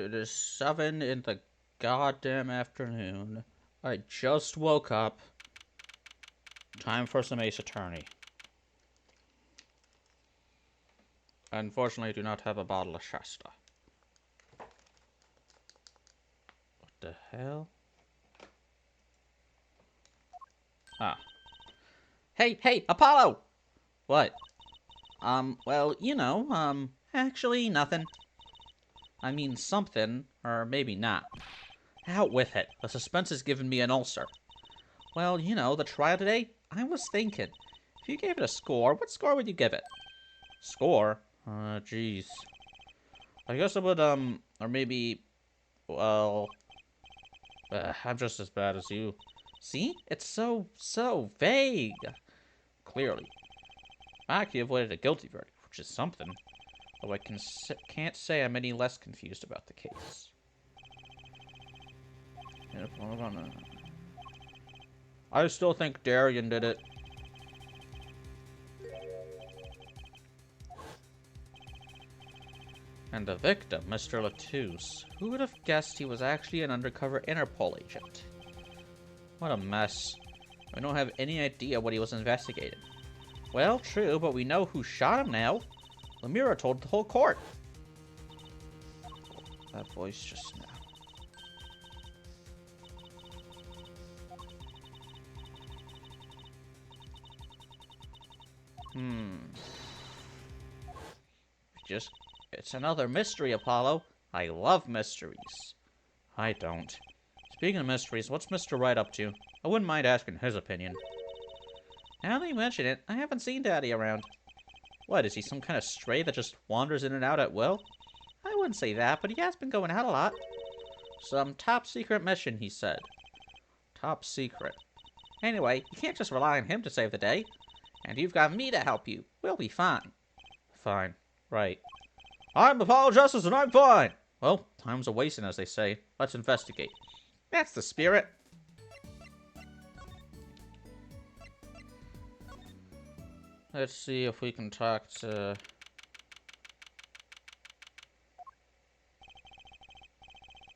It is 7 in the goddamn afternoon. I just woke up. Time for some Ace Attorney. Unfortunately, I do not have a bottle of Shasta. What the hell? Ah. Hey, Apollo! What? Well, actually nothing. I mean something, or maybe not. Out with it. The suspense has given me an ulcer. Well, the trial today, I was thinking, if you gave it a score, what score would you give it? Score? Jeez. I guess I would, or maybe, well, I'm just as bad as you. See? It's so vague. Clearly. Maki avoided a guilty verdict, which is something. Though can't say I'm any less confused about the case. I still think Darian did it. And the victim, Mr. Latouche. Who would have guessed he was actually an undercover Interpol agent? What a mess. We don't have any idea what he was investigating. Well, true, but we know who shot him now. Lemira told the whole court. That voice just now. It's another mystery, Apollo. I love mysteries. I don't. Speaking of mysteries, what's Mr. Wright up to? I wouldn't mind asking his opinion. Now that you mention it, I haven't seen Daddy around. What, is he some kind of stray that just wanders in and out at will? I wouldn't say that, but he has been going out a lot. Some top secret mission, he said. Top secret. Anyway, you can't just rely on him to save the day. And you've got me to help you. We'll be fine. Fine. Right. I'm Apollo Justice and I'm fine! Well, time's a wasting, as they say. Let's investigate. That's the spirit. Let's see if we can talk to...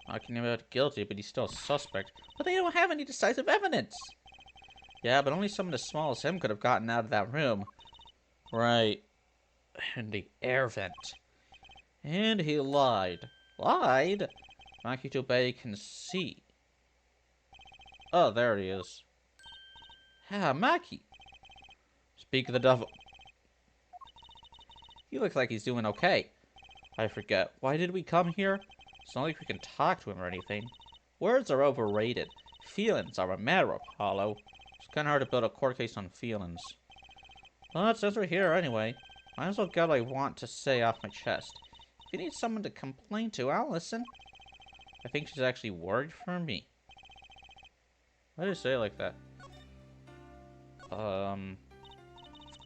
I can admit guilty, but he's still a suspect. But they don't have any decisive evidence! Yeah, but only someone as small as him could have gotten out of that room. Right. And the air vent. And he lied. Lied? Makito Bay can see. Oh, there he is. Ah, Maki. Speak of the devil. He looks like he's doing okay. I forget. Why did we come here? It's not like we can talk to him or anything. Words are overrated. Feelings are a matter, Apollo. It's kind of hard to build a court case on feelings. But since we're here anyway, might as well get what I want to say off my chest. If you need someone to complain to, I'll listen. I think she's actually worried for me. Why did you say it like that?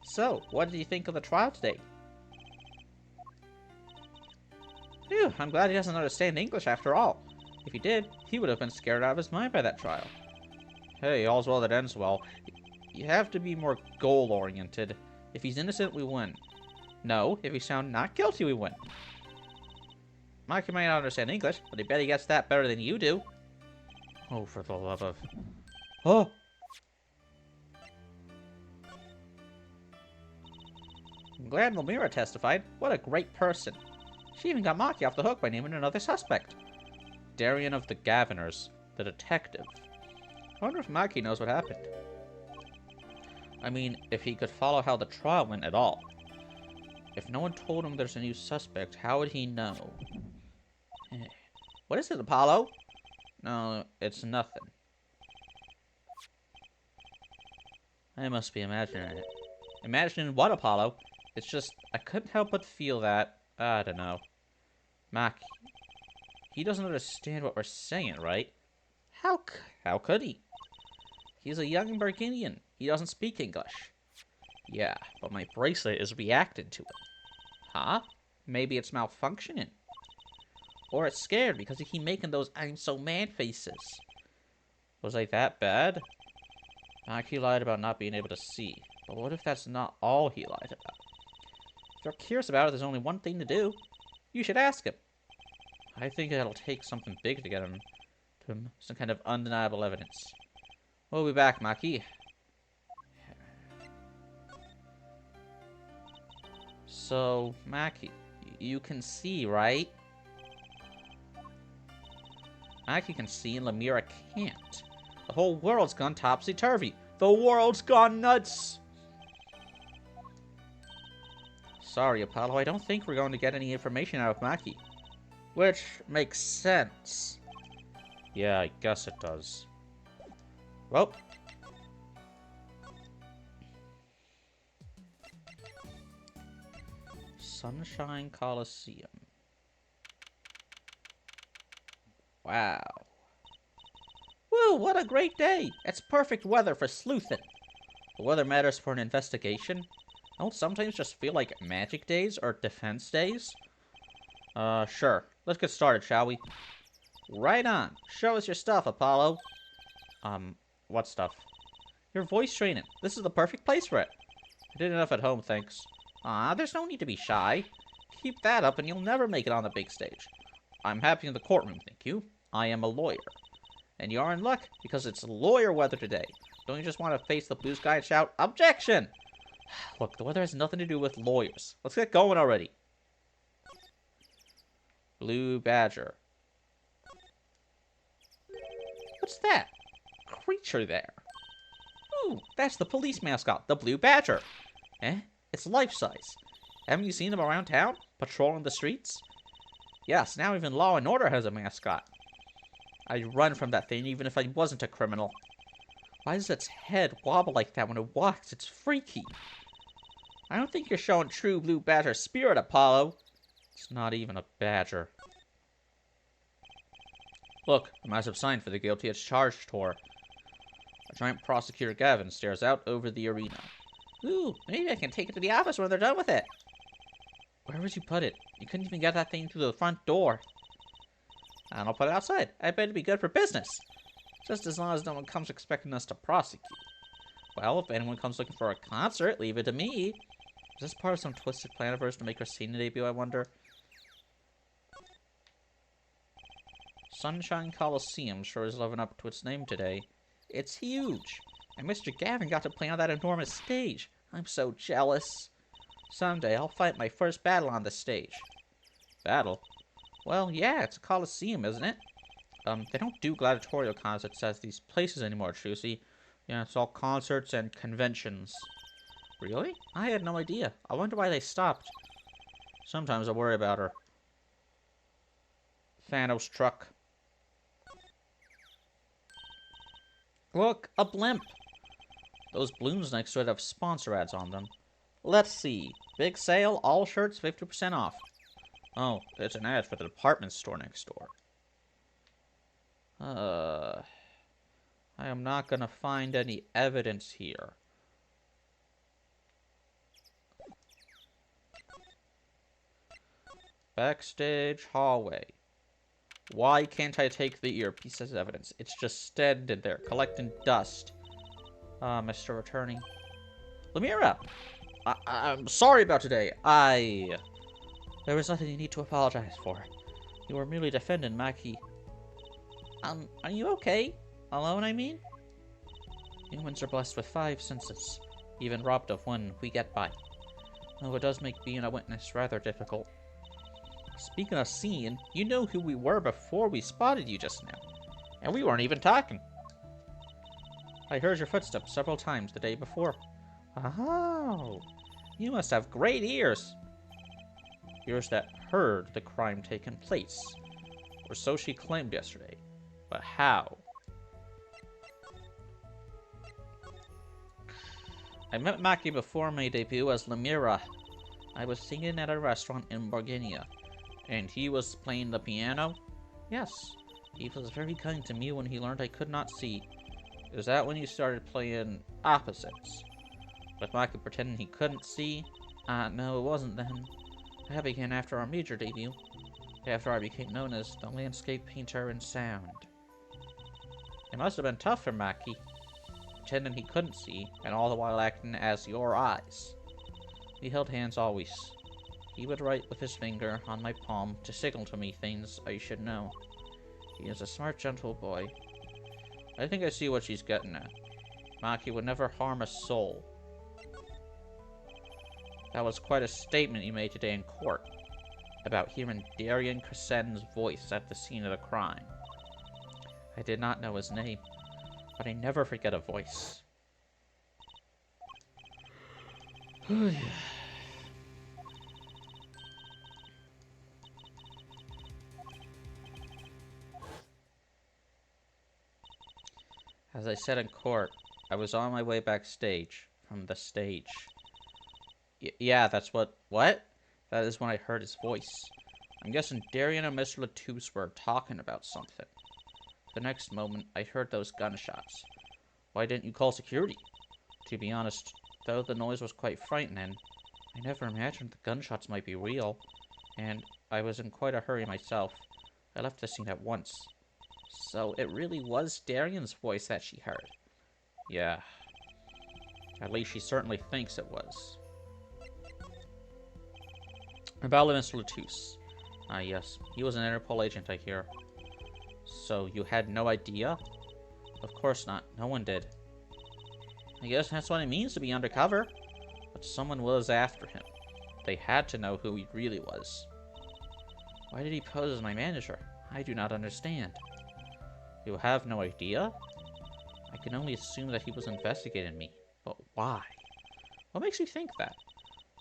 So, what did you think of the trial today? Phew, I'm glad he doesn't understand English after all. If he did, he would have been scared out of his mind by that trial. Hey, all's well that ends well. You have to be more goal-oriented. If he's innocent, we win. No, if he's found not guilty, we win. Mikey might not understand English, but I bet he gets that better than you do. Oh, for the love of... Oh! I'm glad Lemira testified. What a great person. She even got Maki off the hook by naming another suspect. Darian of the Gaviners, the detective. I wonder if Maki knows what happened. I mean, if he could follow how the trial went at all. If no one told him there's a new suspect, how would he know? What is it, Apollo? No, it's nothing. I must be imagining it. Imagining what, Apollo? It's just, I couldn't help but feel that, I don't know. Maki. He doesn't understand what we're saying, right? How could he? He's a young Burgundian. He doesn't speak English. Yeah, but my bracelet is reacting to it. Huh? Maybe it's malfunctioning. Or it's scared because he keep making those I'm so mad faces. Was I that bad? Maki lied about not being able to see. But what if that's not all he lied about? If you're curious about it, there's only one thing to do. You should ask him. I think it'll take something big to get him to him. Some kind of undeniable evidence. We'll be back, Maki. So, Maki, you can see, right? Maki can see and Lemira can't. The whole world's gone topsy-turvy. The world's gone nuts! Sorry, Apollo, I don't think we're going to get any information out of Maki. Which makes sense. Yeah, I guess it does. Well. Sunshine Coliseum. Wow. Woo, what a great day! It's perfect weather for sleuthing. The weather matters for an investigation. I don't sometimes just feel like magic days or defense days. Sure. Let's get started, shall we? Right on. Show us your stuff, Apollo. What stuff? Your voice training. This is the perfect place for it. I did enough at home, thanks. There's no need to be shy. Keep that up and you'll never make it on the big stage. I'm happy in the courtroom, thank you. I am a lawyer. And you are in luck, because it's lawyer weather today. Don't you just want to face the blue sky and shout, "Objection!" Look, the weather has nothing to do with lawyers. Let's get going already. Blue Badger. What's that? Creature there. Ooh, that's the police mascot, the Blue Badger. Eh? It's life-size. Haven't you seen him around town? Patrolling the streets? Yes, now even Law and Order has a mascot. I'd run from that thing even if I wasn't a criminal. Why does its head wobble like that when it walks? It's freaky. I don't think you're showing true Blue Badger spirit, Apollo. It's not even a badger. Look, a massive sign for the guilty as charged tour. A giant prosecutor Gavin stares out over the arena. Ooh, maybe I can take it to the office when they're done with it. Where would you put it? You couldn't even get that thing through the front door. And I'll put it outside. I bet it'd be good for business. Just as long as no one comes expecting us to prosecute. Well, if anyone comes looking for a concert, leave it to me. Is this part of some twisted plan of hers to make her senior debut, I wonder? Sunshine Coliseum sure is living up to its name today. It's huge. And Mr. Gavin got to play on that enormous stage. I'm so jealous. Someday I'll fight my first battle on the stage. Battle? Well, yeah, it's a coliseum, isn't it? They don't do gladiatorial concerts at these places anymore, Trucy. Yeah, it's all concerts and conventions. Really? I had no idea. I wonder why they stopped. Sometimes I worry about her. Thanos truck. Look, a blimp. Those balloons next to it have sponsor ads on them. Let's see. Big sale, all shirts 50% off. Oh, it's an ad for the department store next door. I am not gonna find any evidence here. Backstage hallway. Why can't I take the earpiece as evidence? It's just standing there, collecting dust. Mr. Attorney. Lemira! I'm sorry about today. There was nothing you need to apologize for. You were merely defending Maki. Are you okay? Alone, I mean? Humans are blessed with 5 senses. Even robbed of one, we get by. Though it does make being a witness rather difficult. Speaking of seeing, you know who we were before we spotted you just now. And we weren't even talking. I heard your footsteps several times the day before. Oh, you must have great ears. Ears that heard the crime taking place. Or so she claimed yesterday. But how? I met Maki before my debut as Lemira. I was singing at a restaurant in Borginia. And he was playing the piano? Yes. He was very kind to me when he learned I could not see. Is that when you started playing opposites? With Maki pretending he couldn't see? No, it wasn't then. That began after our major debut. After I became known as the landscape painter in sound. It must have been tough for Maki. Pretending he couldn't see, and all the while acting as your eyes. We held hands always. He would write with his finger on my palm to signal to me things I should know. He is a smart, gentle boy. I think I see what she's getting at. Maki would never harm a soul. That was quite a statement you made today in court, about hearing Darien Crescen's voice at the scene of the crime. I did not know his name, but I never forget a voice. As I said in court, I was on my way backstage from the stage. Yeah, that's what... What? That is when I heard his voice. I'm guessing Darien and Mr. Latouche were talking about something. The next moment, I heard those gunshots. Why didn't you call security? To be honest, though the noise was quite frightening, I never imagined the gunshots might be real, and I was in quite a hurry myself. I left the scene at once. So it really was Darien's voice that she heard. Yeah. At least she certainly thinks it was. About Mr. Latouche. Ah, yes. He was an Interpol agent, I hear. So you had no idea? Of course not. No one did. I guess that's what it means to be undercover. But someone was after him. They had to know who he really was. Why did he pose as my manager? I do not understand. You have no idea? I can only assume that he was investigating me. But why? What makes you think that?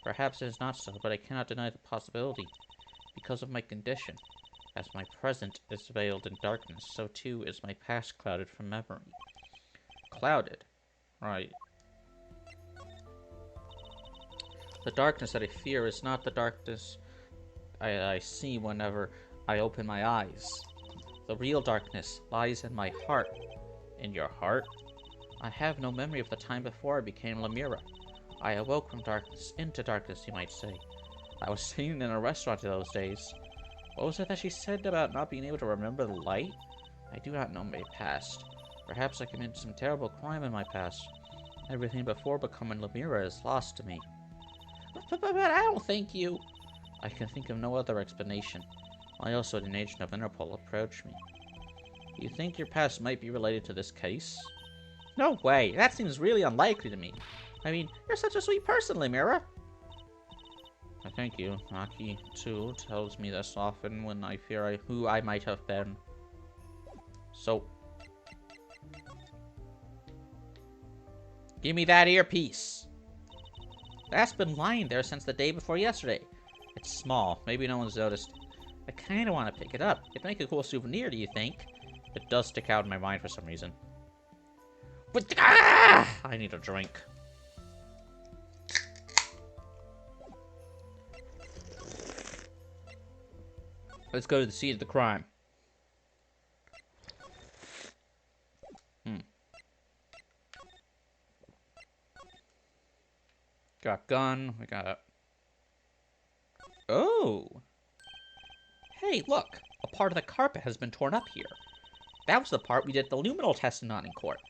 Perhaps it is not so, but I cannot deny the possibility. Because of my condition. As my present is veiled in darkness, so too is my past clouded from memory. Clouded? Right. The darkness that I fear is not the darkness I see whenever I open my eyes. The real darkness lies in my heart. In your heart? I have no memory of the time before I became Lemira. I awoke from darkness into darkness, you might say. I was sitting in a restaurant in those days. What was it that she said about not being able to remember the light? I do not know my past. Perhaps I committed some terrible crime in my past. Everything before becoming Lemira is lost to me. But I don't think you... I can think of no other explanation. I also had an agent of Interpol approach me. You think your past might be related to this case? No way! That seems really unlikely to me. I mean, you're such a sweet person, Lemira. I thank you. Maki, too, tells me this often when I fear who I might have been. So... Give me that earpiece! That's been lying there since the day before yesterday. It's small. Maybe no one's noticed. I kinda want to pick it up. It'd make a cool souvenir, do you think? It does stick out in my mind for some reason. But I need a drink. Let's go to the scene of the crime. Got a gun. We got a... Oh! Hey, look! A part of the carpet has been torn up here. That was the part we did the luminol testing on in court.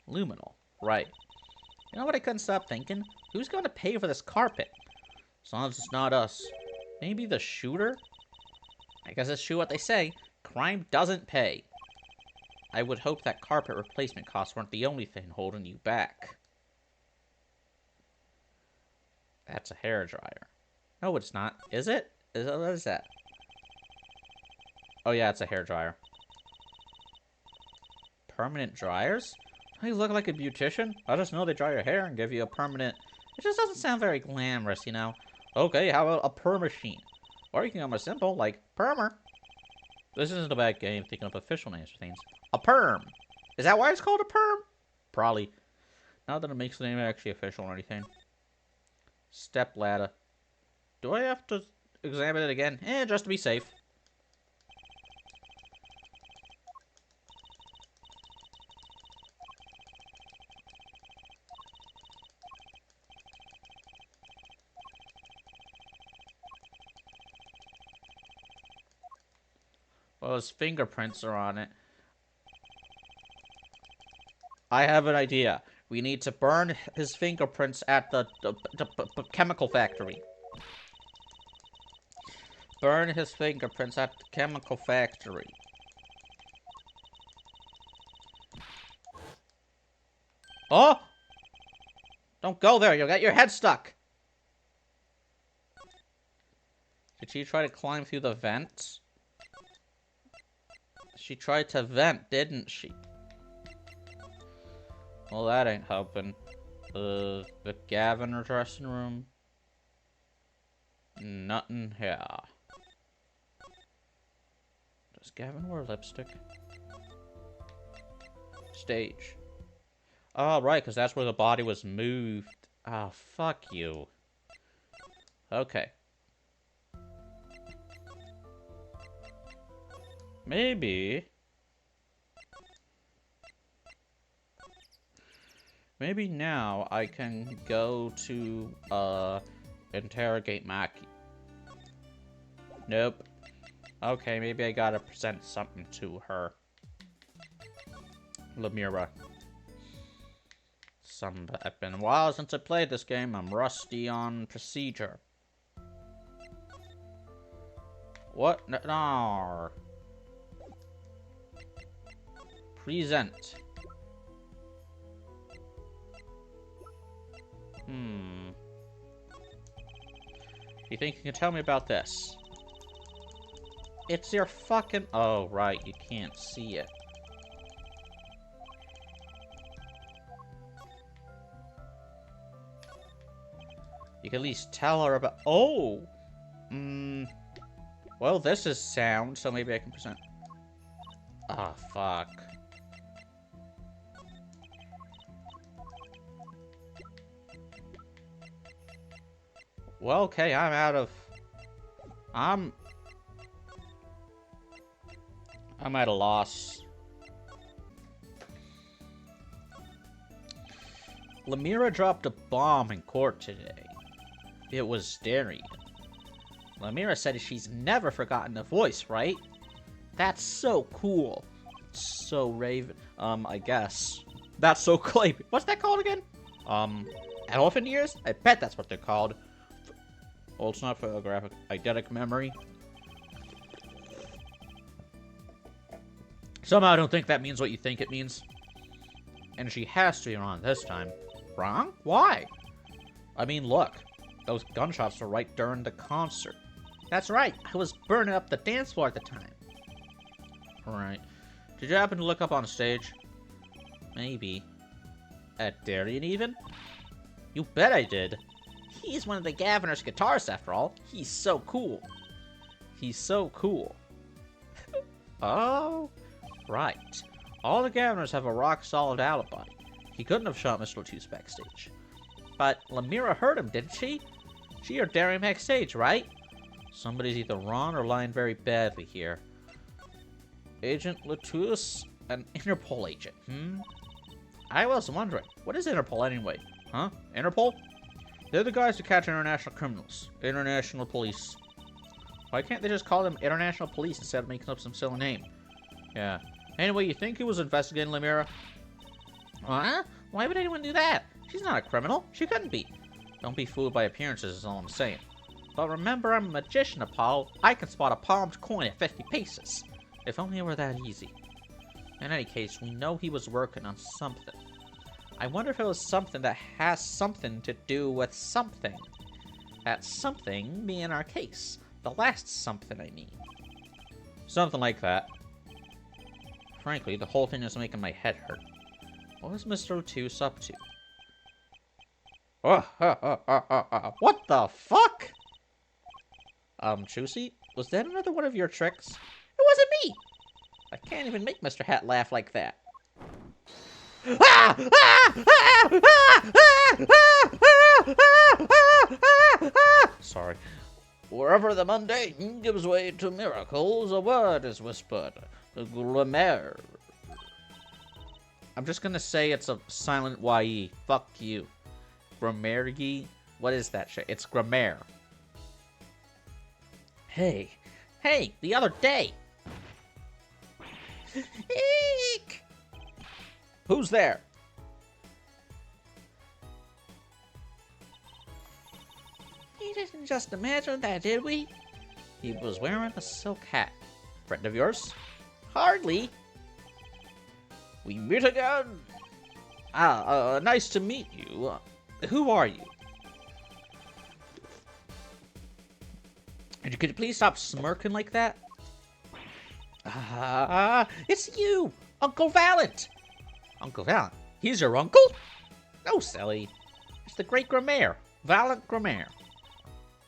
Luminol. Right. You know what I couldn't stop thinking? Who's going to pay for this carpet? As long as it's not us. Maybe the shooter? I guess it's true what they say. Crime doesn't pay. I would hope that carpet replacement costs weren't the only thing holding you back. That's a hairdryer. No, it's not. Is it? What is that? Oh yeah, it's a hairdryer. Permanent dryers? Do you look like a beautician? I just know they dry your hair and give you a permanent... It just doesn't sound very glamorous, you know? Okay, how about a perm machine? Or you can go more simple, like permer. This isn't a bad game thinking of official names for things. A perm! Is that why it's called a perm? Probably. Not that it makes the name actually official or anything. Step ladder. Do I have to examine it again? Just to be safe. Well, his fingerprints are on it. I have an idea. We need to burn his fingerprints at the chemical factory. burn his fingerprints at the chemical factory. Oh! Don't go there, you'll get your head stuck! Did she try to climb through the vents? She tried to vent, didn't she? Well, that ain't helping. The Gavin dressing room. Nothing here. Does Gavin wear lipstick? Stage. Oh, right, because that's where the body was moved. Oh, fuck you. Okay. Maybe now I can go to, interrogate Maki. Nope. Okay, maybe I gotta present something to her. Lemira. It's been a while since I played this game. I'm rusty on procedure. What? No. Present. You think you can tell me about this? It's your fucking... Oh, right. You can't see it. You can at least tell her about... Oh! Well, this is sound, so maybe I can present... Ah, oh, fuck. Well, okay, I'm out of... I'm at a loss. Lemira dropped a bomb in court today. It was Darian. Lemira said she's never forgotten the voice, right? That's so cool. So Raven. I guess. That's so clay. What's that called again? Elephant ears? I bet that's what they're called. Well, it's not photographic. Eidetic memory. Somehow I don't think that means what you think it means. And she has to be wrong this time. Wrong? Why? I mean, look. Those gunshots were right during the concert. That's right. I was burning up the dance floor at the time. Right. Did you happen to look up on stage? Maybe. At Darian, even? You bet I did. He's one of the Gaviner's guitarists, after all. He's so cool. He's so cool. Oh, right. All the Gaviners have a rock-solid alibi. He couldn't have shot Mr. Latus backstage. But Lemira heard him, didn't she? She heard Darian backstage, right? Somebody's either wrong or lying very badly here. Agent Latus? An Interpol agent, I was wondering, what is Interpol anyway? Huh? Interpol? They're the guys who catch international criminals. International police. Why can't they just call them international police instead of making up some silly name? Yeah. Anyway, you think he was investigating Lemira? What? Why would anyone do that? She's not a criminal. She couldn't be. Don't be fooled by appearances is all I'm saying. But remember, I'm a magician, Apollo. I can spot a palmed coin at 50 paces. If only it were that easy. In any case, we know he was working on something. I wonder if it was something that has something to do with something. That something being our case. The last something, I mean. Something like that. Frankly, the whole thing is making my head hurt. What was Mr. Latus up to? What the fuck? Chusey? Was that another one of your tricks? It wasn't me! I can't even make Mr. Hat laugh like that. Sorry. Wherever the mundane gives way to miracles, a word is whispered. Grammaire. I'm just gonna say it's a silent Y-E. Fuck you. Grammaire? What is that shit? It's Grammaire. Hey. Hey, the other day. Eek! Who's there? We didn't just imagine that, did we? He was wearing a silk hat. Friend of yours? Hardly. We meet again. Nice to meet you. Who are you? And could you please stop smirking like that? It's you, Uncle Valent. Uncle Valent? He's your uncle? No, silly. It's the great Grimaire, Valent Grimaire,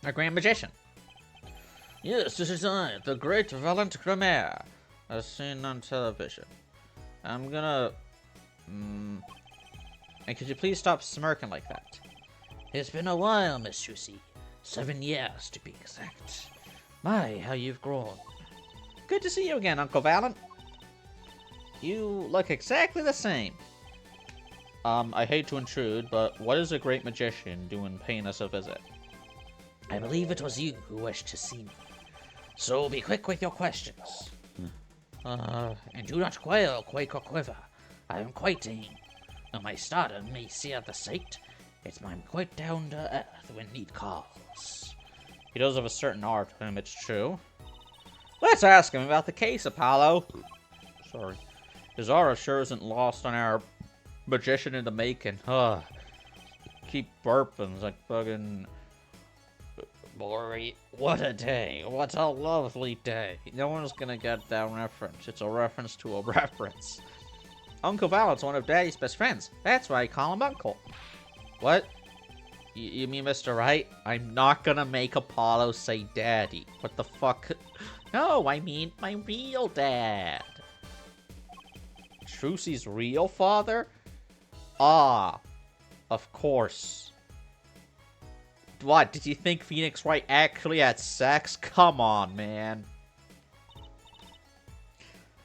a grand magician. Yes, this is I, the great Valent Grimaire, as seen on television. I'm gonna... And could you please stop smirking like that? It's been a while, Miss Trucy. 7 years, to be exact. My, how you've grown. Good to see you again, Uncle Valent. You look exactly the same. I hate to intrude, but what is a great magician doing paying us a visit? I believe it was you who wished to see me. So be quick with your questions. And do not quail, quake, or quiver. I am quite tame. Though my stardom may sear the sight, I'm quite down to earth when need calls. He does have a certain art to him, it's true. Let's ask him about the case, Apollo. Sorry. His aura sure isn't lost on our magician in the making. Keep burping. It's like fucking... Bory. What a day. What a lovely day. No one's gonna get that reference. It's a reference to a reference. Uncle Valent's one of Daddy's best friends. That's why I call him Uncle. What? You mean Mr. Right? I'm not gonna make Apollo say Daddy. What the fuck? No, I mean my real dad. Trucy's real father? Ah, of course. What, did you think Phoenix Wright actually had sex? Come on, man.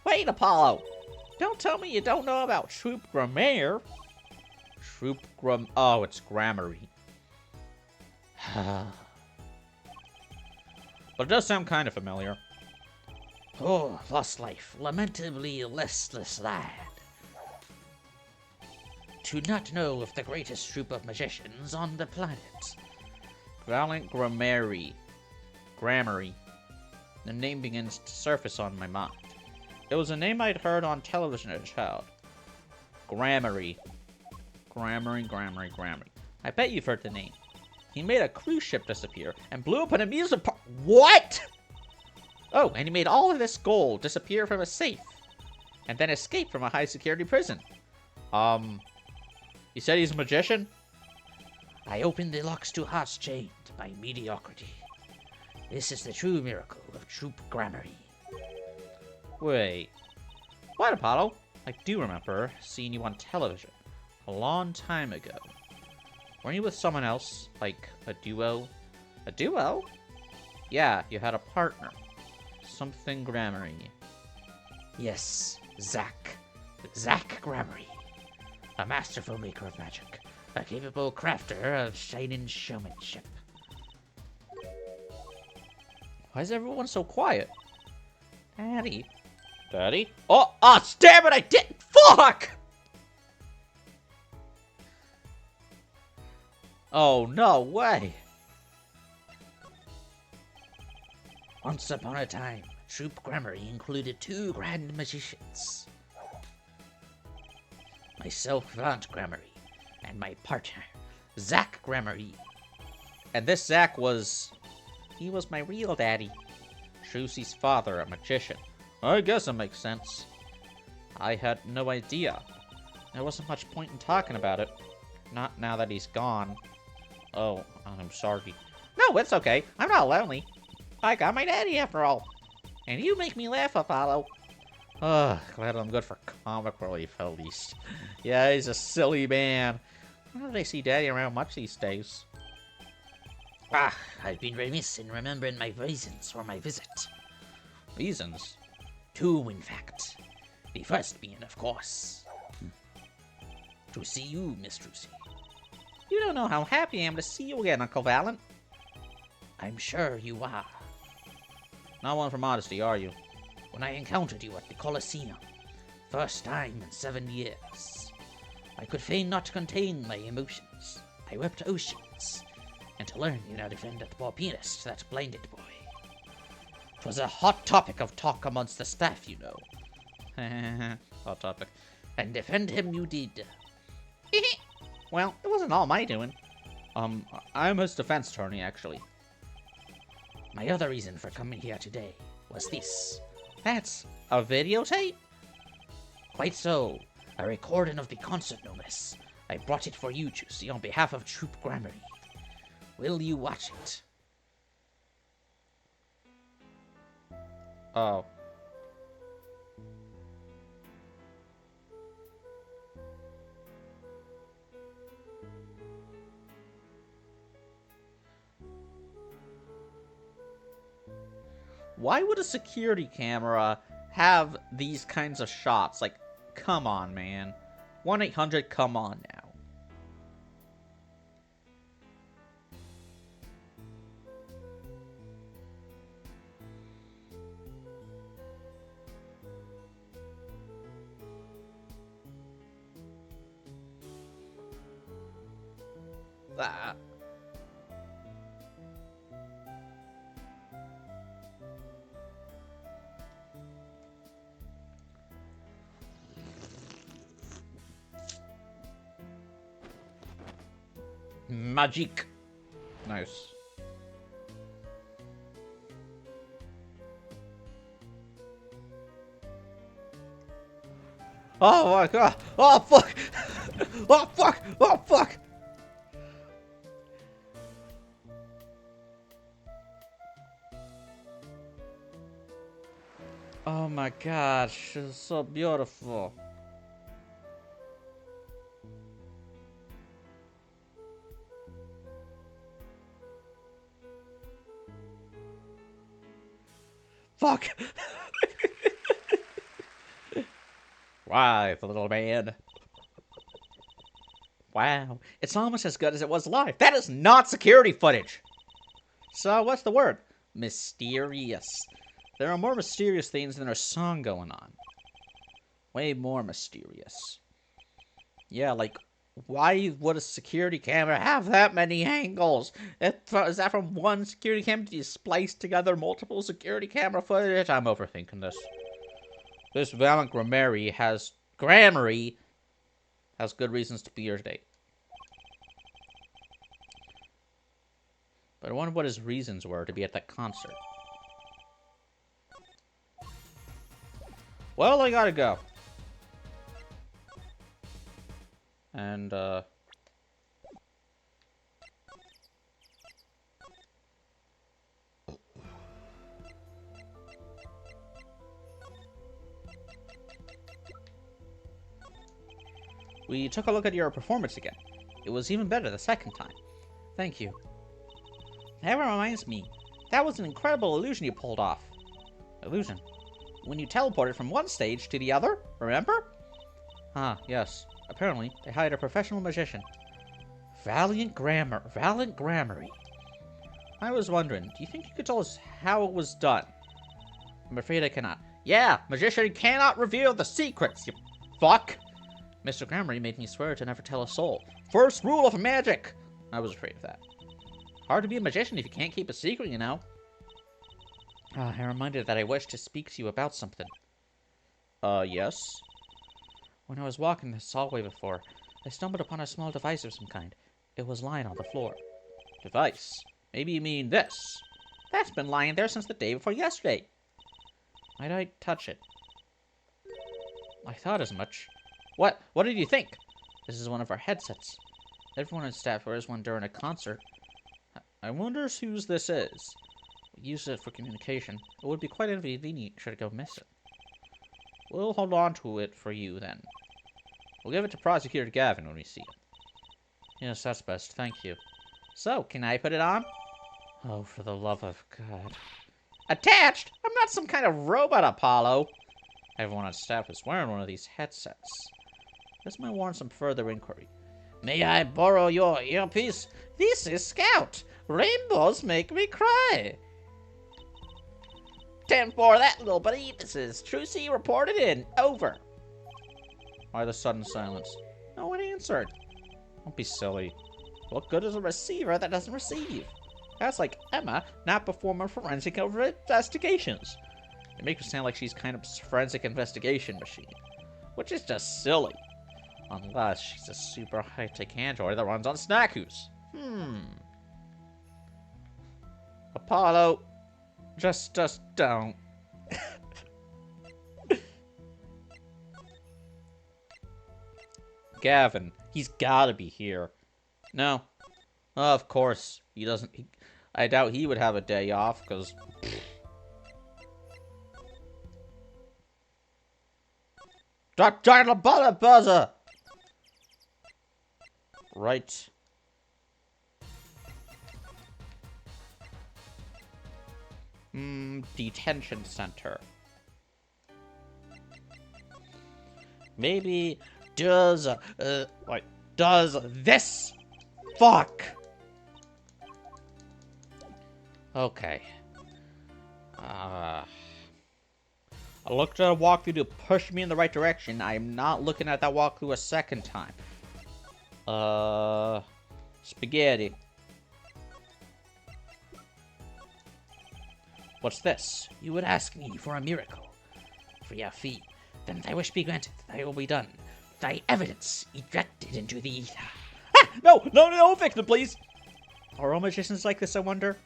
Wait, Apollo. Don't tell me you don't know about Troop Grimaire. Oh, it's Gramarye. But it does sound kind of familiar. Oh, lost life. Lamentably listless lad. To not know of the greatest troop of magicians on the planet. Valent Gramarye. The name begins to surface on my mind. It was a name I'd heard on television as a child. Gramarye. Gramarye. I bet you've heard the name. He made a cruise ship disappear and blew up an amusement park. What? Oh, and he made all of this gold disappear from a safe. And then escape from a high-security prison. You said he's a magician? I opened the locks to hearts chained by mediocrity. This is the true miracle of Troop Gramarye. Wait. What, Apollo? I do remember seeing you on television. A long time ago. Weren't you with someone else? Like, a duo? A duo? Yeah, you had a partner. Something Gramarye. Yes, Zack. Zack Gramarye. A masterful maker of magic. A capable crafter of shining showmanship. Why is everyone so quiet? Daddy? Daddy? Oh, damn it, I did! Fuck! Oh, no way. Once upon a time, Troop Gramarye included 2 grand magicians. Myself, Valent Gramarye, and my partner, Zack Gramarye. And this Zack he was my real daddy. Trucy's father, a magician. I guess it makes sense. I had no idea. There wasn't much point in talking about it. Not now that he's gone. Oh, I'm sorry. No, it's okay. I'm not lonely. I got my daddy after all. And you make me laugh, Apollo. Ugh, glad I'm good for comic relief, at least. Yeah, he's a silly man. I don't really see Daddy around much these days. I've been remiss in remembering my reasons for my visit. Reasons? 2, in fact. The first being, of course, to see you, Miss Trucy. You don't know how happy I am to see you again, Uncle Valent. I'm sure you are. Not one for modesty, are you? When I encountered you at the Colosseum, first time in 7 years, I could feign not to contain my emotions. I wept oceans, and to learn you now defend that poor pianist, that blinded boy. 'Twas a hot topic of talk amongst the staff, you know. Hot topic. And defend him you did. Well, it wasn't all my doing. I'm his defense attorney, actually. My other reason for coming here today was this. That's a videotape? Quite so. A recording of the concert, no less. I brought it for you to see on behalf of Troop Gramarye. Will you watch it? Oh. Why would a security camera have these kinds of shots? Like, come on, man. 1-800, come on now. Ah. Magic. Nice. Oh my god. Oh fuck. Oh fuck. Oh fuck. Oh my gosh. She's so beautiful. Fuck! Why, the little man? Wow, it's almost as good as it was live. That is not security footage! So, what's the word? Mysterious. There are more mysterious things than a song going on. Way more mysterious. Yeah, like, why would a security camera have that many angles? Is that from one security camera? Do you splice together multiple security camera footage? I'm overthinking this. This Valiant Gramarye has good reasons to be here today. But I wonder what his reasons were to be at that concert. Well, I gotta go. And, we took a look at your performance again. It was even better the second time. Thank you. That reminds me. That was an incredible illusion you pulled off. Illusion? When you teleported from one stage to the other, remember? Ah, yes. Apparently, they hired a professional magician. Valiant Gramarye. I was wondering, do you think you could tell us how it was done? I'm afraid I cannot. Yeah, magician cannot reveal the secrets, you fuck! Mr. Gramarye made me swear to never tell a soul. First rule of magic! I was afraid of that. Hard to be a magician if you can't keep a secret, you know. Ah, I'm reminded that I wish to speak to you about something. Yes? When I was walking this hallway before, I stumbled upon a small device of some kind. It was lying on the floor. Device? Maybe you mean this? That's been lying there since the day before yesterday. Might I touch it? I thought as much. What did you think? This is one of our headsets. Everyone on staff wears one during a concert. I wonder whose this is. We use it for communication. It would be quite inconvenient should it go missing. We'll hold on to it for you, then. We'll give it to Prosecutor Gavin when we see him. Yes, that's best. Thank you. So, can I put it on? Oh, for the love of God. Attached? I'm not some kind of robot, Apollo. Everyone on staff is wearing one of these headsets. This might warrant some further inquiry. May I borrow your earpiece? This is Scout. Rainbows make me cry. 10-4, that little buddy. This is Trucy reported in. Over. Why the sudden silence? No one answered. Don't be silly. What good is a receiver that doesn't receive? That's like Emma not performing forensic investigations. It makes her sound like she's kind of forensic investigation machine, which is just silly. Unless she's a super high-tech android that runs on Snackoos. Apollo, just don't. Gavin, he's gotta be here. No. Of course, he doesn't. I doubt he would have a day off, because... Dr. Buzzer! Right. Detention center. Maybe does this? Fuck. Okay. I looked at a walkthrough to push me in the right direction. I am not looking at that walkthrough a second time. Spaghetti. What's this? You would ask me for a miracle. For your fee, then thy wish be granted, thy will be done. Thy evidence ejected into the ether. Ah! No, victim, please! Are all magicians like this, I wonder?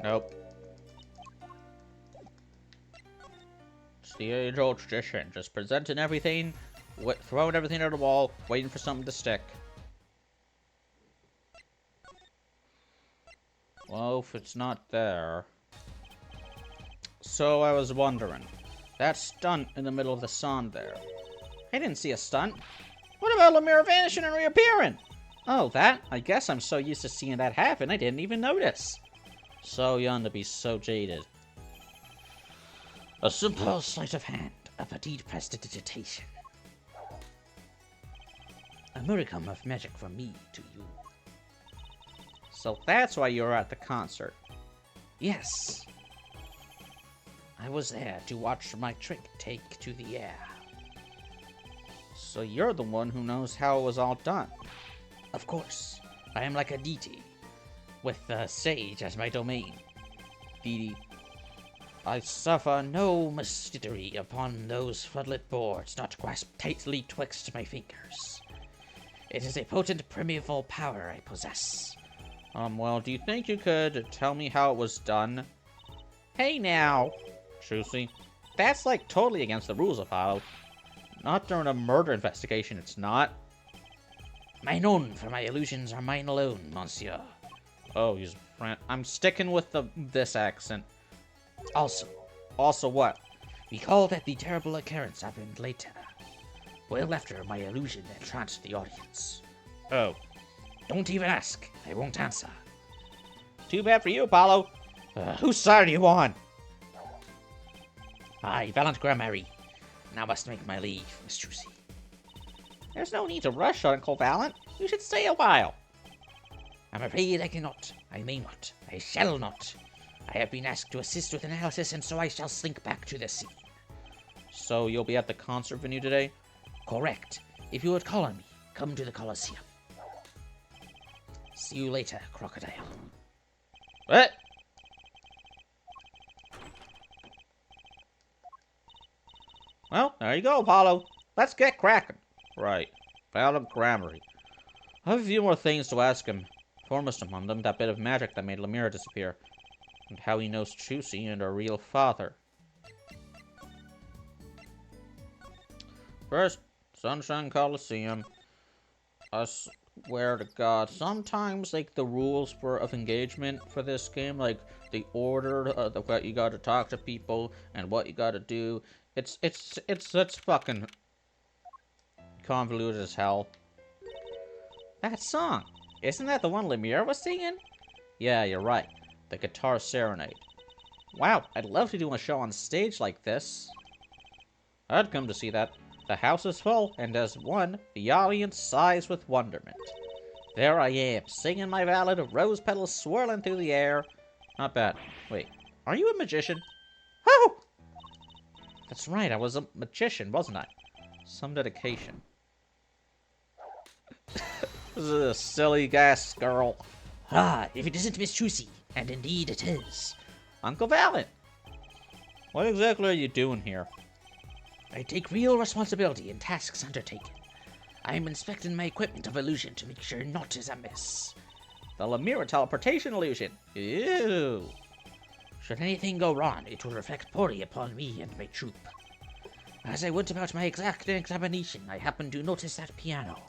Nope. It's the age-old tradition. Just presenting everything, throwing everything at the wall, waiting for something to stick. Well, if it's not there... So I was wondering. That stunt in the middle of the song there. I didn't see a stunt. What about Lemire vanishing and reappearing? Oh, that? I guess I'm so used to seeing that happen, I didn't even notice. So young to be so jaded. A simple sleight of hand, a petite prestidigitation. A modicum of magic from me to you. So that's why you were at the concert. Yes. I was there to watch my trick take to the air. So you're the one who knows how it was all done. Of course. I am like a deity, with the sage as my domain. Deity. I suffer no mystery upon those floodlit boards, not grasped tightly twixt my fingers. It is a potent primeval power I possess. Well, do you think you could tell me how it was done? Hey now! Trucy, that's like totally against the rules, Apollo. Not during a murder investigation, it's not. Mine own, for my illusions are mine alone, monsieur. Oh, he's I'm sticking with this accent. Also what? Recall that the terrible occurrence happened later. Well after my illusion entranced the audience. Oh. Don't even ask. I won't answer. Too bad for you, Apollo. Whose side are you on? I, Valant Gramarye. Now must make my leave, Miss Trucy. There's no need to rush, Uncle Valant. You should stay a while. I'm afraid I cannot. I may not. I shall not. I have been asked to assist with analysis, and so I shall slink back to the scene. So you'll be at the concert venue today? Correct. If you would call on me, come to the Colosseum. See you later, Crocodile. What? Well, there you go, Apollo. Let's get cracking. Right. Valant Gramarye. I have a few more things to ask him. Foremost among them, that bit of magic that made Lemire disappear. And how he knows Trucy and her real father. First, Sunshine Coliseum. I swear to God, sometimes, like, the rules of engagement for this game, like, the order of what you gotta talk to people and what you gotta do, it's fucking convoluted as hell. That song! Isn't that the one Lemire was singing? Yeah, you're right. The Guitar Serenade. Wow, I'd love to do a show on stage like this. I'd come to see that. The house is full, and as one, the audience sighs with wonderment. There I am, singing my ballad, rose petals swirling through the air. Not bad. Wait, are you a magician? Oh! That's right, I was a magician, wasn't I? Some dedication. This is a silly gas girl. Ah, if it isn't Miss Trucy, and indeed it is. Uncle Valen! What exactly are you doing here? I take real responsibility in tasks undertaken. I am inspecting my equipment of illusion to make sure naught is amiss. The Lemira teleportation illusion. Ew. Should anything go wrong, it will reflect poorly upon me and my troop. As I went about my exact examination, I happened to notice that piano.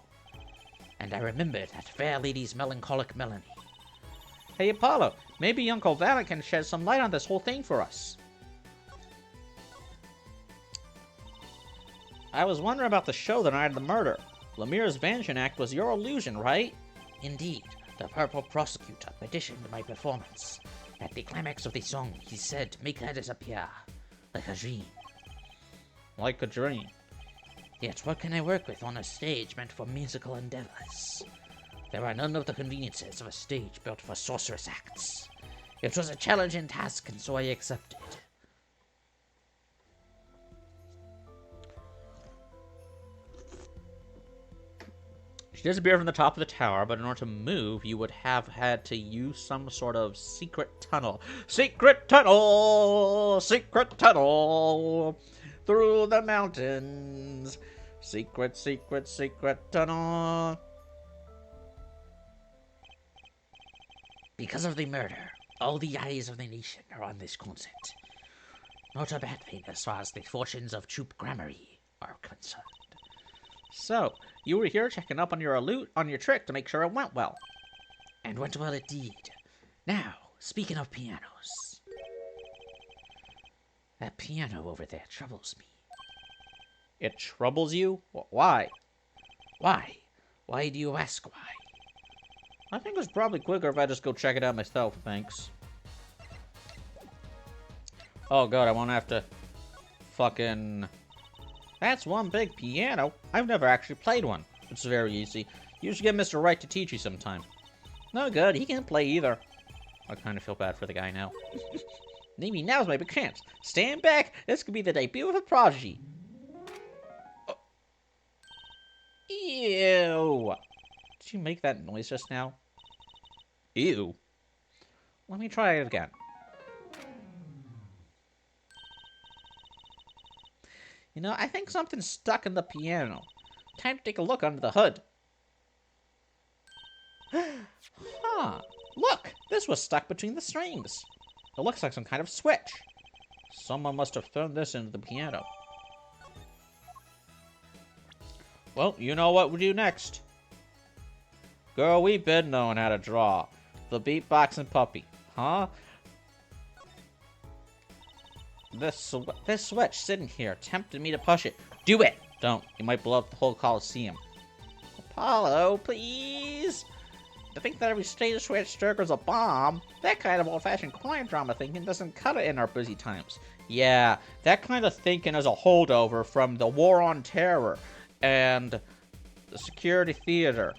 And I remembered that fair lady's melancholic melody. Hey, Apollo, maybe Uncle Valen can shed some light on this whole thing for us. I was wondering about the show the night of the murder. Lemira's Vanishing Act was your illusion, right? Indeed, the Purple Prosecutor petitioned my performance. At the climax of the song, he said, "Make that disappear, like a dream." Like a dream. Yet what can I work with on a stage meant for musical endeavors? There are none of the conveniences of a stage built for sorcerous acts. It was a challenging task, and so I accepted. She disappeared from the top of the tower, but in order to move, you would have had to use some sort of secret tunnel. Secret tunnel! Secret tunnel! Through the mountains! Secret, secret, secret tunnel! Because of the murder, all the eyes of the nation are on this concert. Not a bad thing as far as the fortunes of Troop Gramarye are concerned. So, you were here checking up on your trick to make sure it went well. And went well indeed. Now, speaking of pianos. That piano over there troubles me. It troubles you? Why? Why? Why do you ask why? I think it's probably quicker if I just go check it out myself, thanks. Oh god, I won't have to fucking... That's one big piano. I've never actually played one. It's very easy. You should get Mr. Wright to teach you sometime. No good, he can't play either. I kind of feel bad for the guy now. Maybe now's my big chance. Stand back, this could be the debut of a prodigy. Oh. Ew. Did you make that noise just now? Ew. Let me try it again. You know, I think something's stuck in the piano. Time to take a look under the hood. Huh. Look! This was stuck between the strings. It looks like some kind of switch. Someone must have thrown this into the piano. Well, you know what we do next. Girl, we've been knowing how to draw. The beatboxing puppy. Huh? This switch sitting here tempted me to push it. Do it! Don't. You might blow up the whole Coliseum. Apollo, please! To think that every stage switch triggers a bomb, that kind of old-fashioned crime drama thinking doesn't cut it in our busy times. Yeah, that kind of thinking is a holdover from the War on Terror and the Security Theater.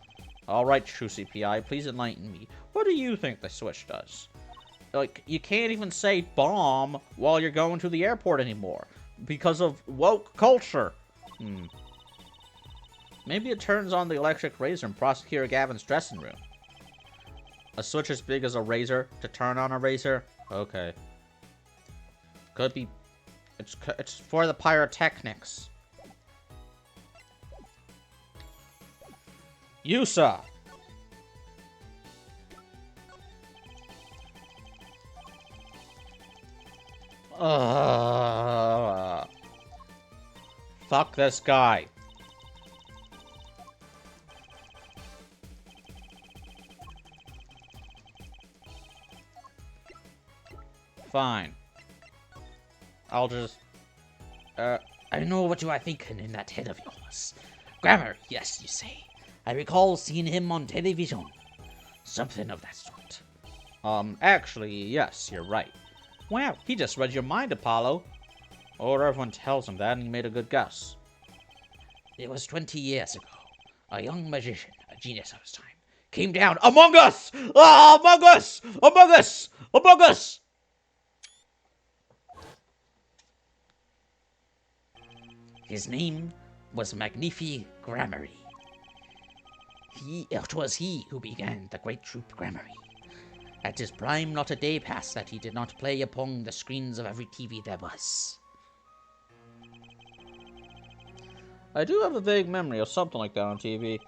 Alright, True CPI, please enlighten me. What do you think the switch does? Like, you can't even say bomb while you're going to the airport anymore. Because of woke culture. Maybe it turns on the electric razor in Prosecutor Gavin's dressing room. A switch as big as a razor to turn on a razor? Okay. Could be... It's for the pyrotechnics. Yusa! Fuck this guy. Fine. I'll just... I know what you are thinking in that head of yours. Grammar, yes, you say. I recall seeing him on television. Something of that sort. Actually, yes, you're right. Wow, he just read your mind, Apollo. Or everyone tells him that, and he made a good guess. It was 20 years ago. A young magician, a genius of his time, came down Among Us! Ah, Among Us! Among Us! Among Us! His name was Magnifi Gramarye. It was he who began the great troop Gramarye. At his prime, not a day passed that he did not play upon the screens of every TV there was. I do have a vague memory of something like that on TV.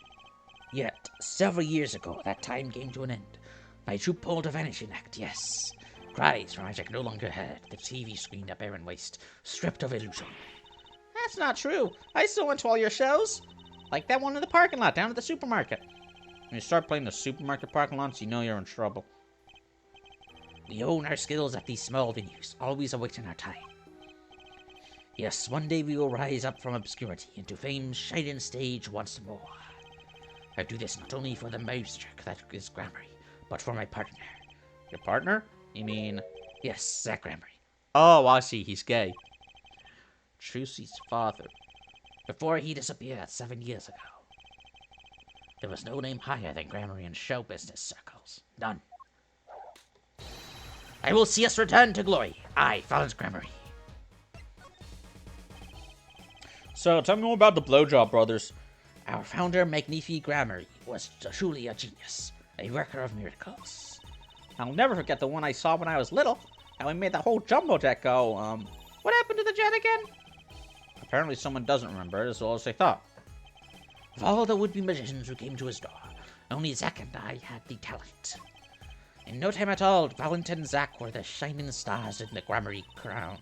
Yet, several years ago, that time came to an end. My troop pulled a vanishing act, yes. Cries for Isaac no longer heard, the TV screen a barren waste, stripped of illusion. That's not true. I still went to all your shows. Like that one in the parking lot down at the supermarket. When you start playing the supermarket parking lots, you know you're in trouble. We own our skills at these small venues, always awaiting our time. Yes, one day we will rise up from obscurity into fame's shining stage once more. I do this not only for the maestro that is Gramarye, but for my partner. Your partner? You mean... Yes, Zach Gramarye. Oh, I see. He's gay. Trucy's father. Before he disappeared 7 years ago, there was no name higher than Gramarye in show business circles. None. I will see us return to glory. I, Franz Gramarye. So, tell me more about the Blowjob Brothers. Our founder, Magnifi Gramarye, was truly a genius, a worker of miracles. I'll never forget the one I saw when I was little. How we made the whole jumbo jet go, what happened to the jet again? Apparently someone doesn't remember it as well as they thought. Of all the would-be magicians who came to his door, only Zack and I had the talent. In no time at all, Valentin and Zack were the shining stars in the Gramarye crown.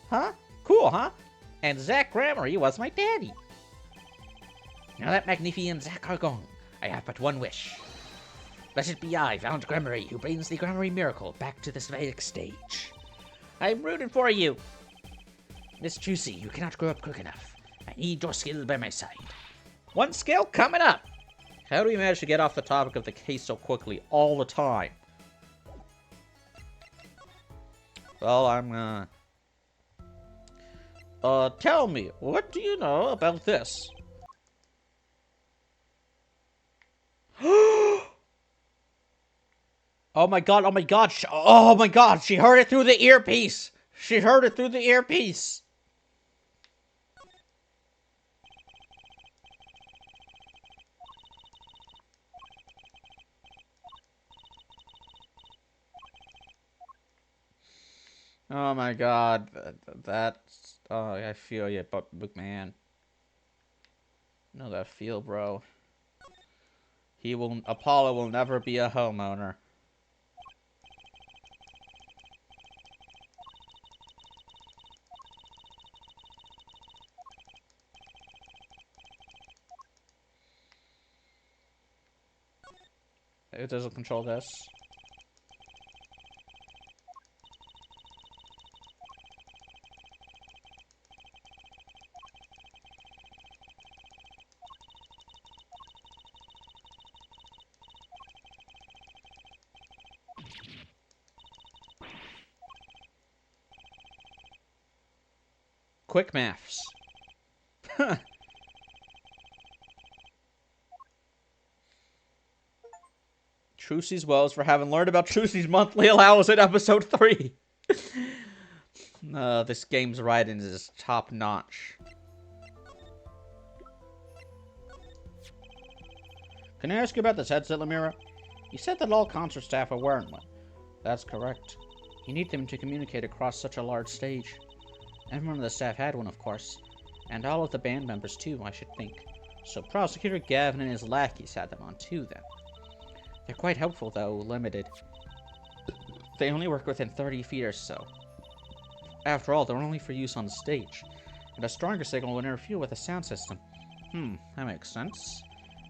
Huh? Cool, huh? And Zach Gramarye was my daddy. Now that Magnifi and Zack are gone, I have but one wish. Let it be I, Valant Gramarye, who brings the Gramarye miracle back to the Svatic stage. I'm rooting for you. Miss Trucy, you cannot grow up quick enough. I need your skill by my side. One skill coming up. How do we manage to get off the topic of the case so quickly all the time? Well, I'm tell me, what do you know about this? Oh my god, oh my god, oh my god, she heard it through the earpiece! She heard it through the earpiece! Oh my god, that's... Oh, I feel you, but McMahon. You know that feel, bro. Apollo will never be a homeowner. It doesn't control this. Quick maths. Trucy's woes for having learned about Trucy's monthly allowance in episode 3. This game's writing is top notch. Can I ask you about this headset, Lemira? You said that all concert staff are wearing one. That's correct. You need them to communicate across such a large stage. Everyone on the staff had one, of course. And all of the band members, too, I should think. So Prosecutor Gavin and his lackeys had them on, too, then. They're quite helpful, though limited. They only work within 30 feet or so. After all, they're only for use on the stage. And a stronger signal would interfere with the sound system. That makes sense.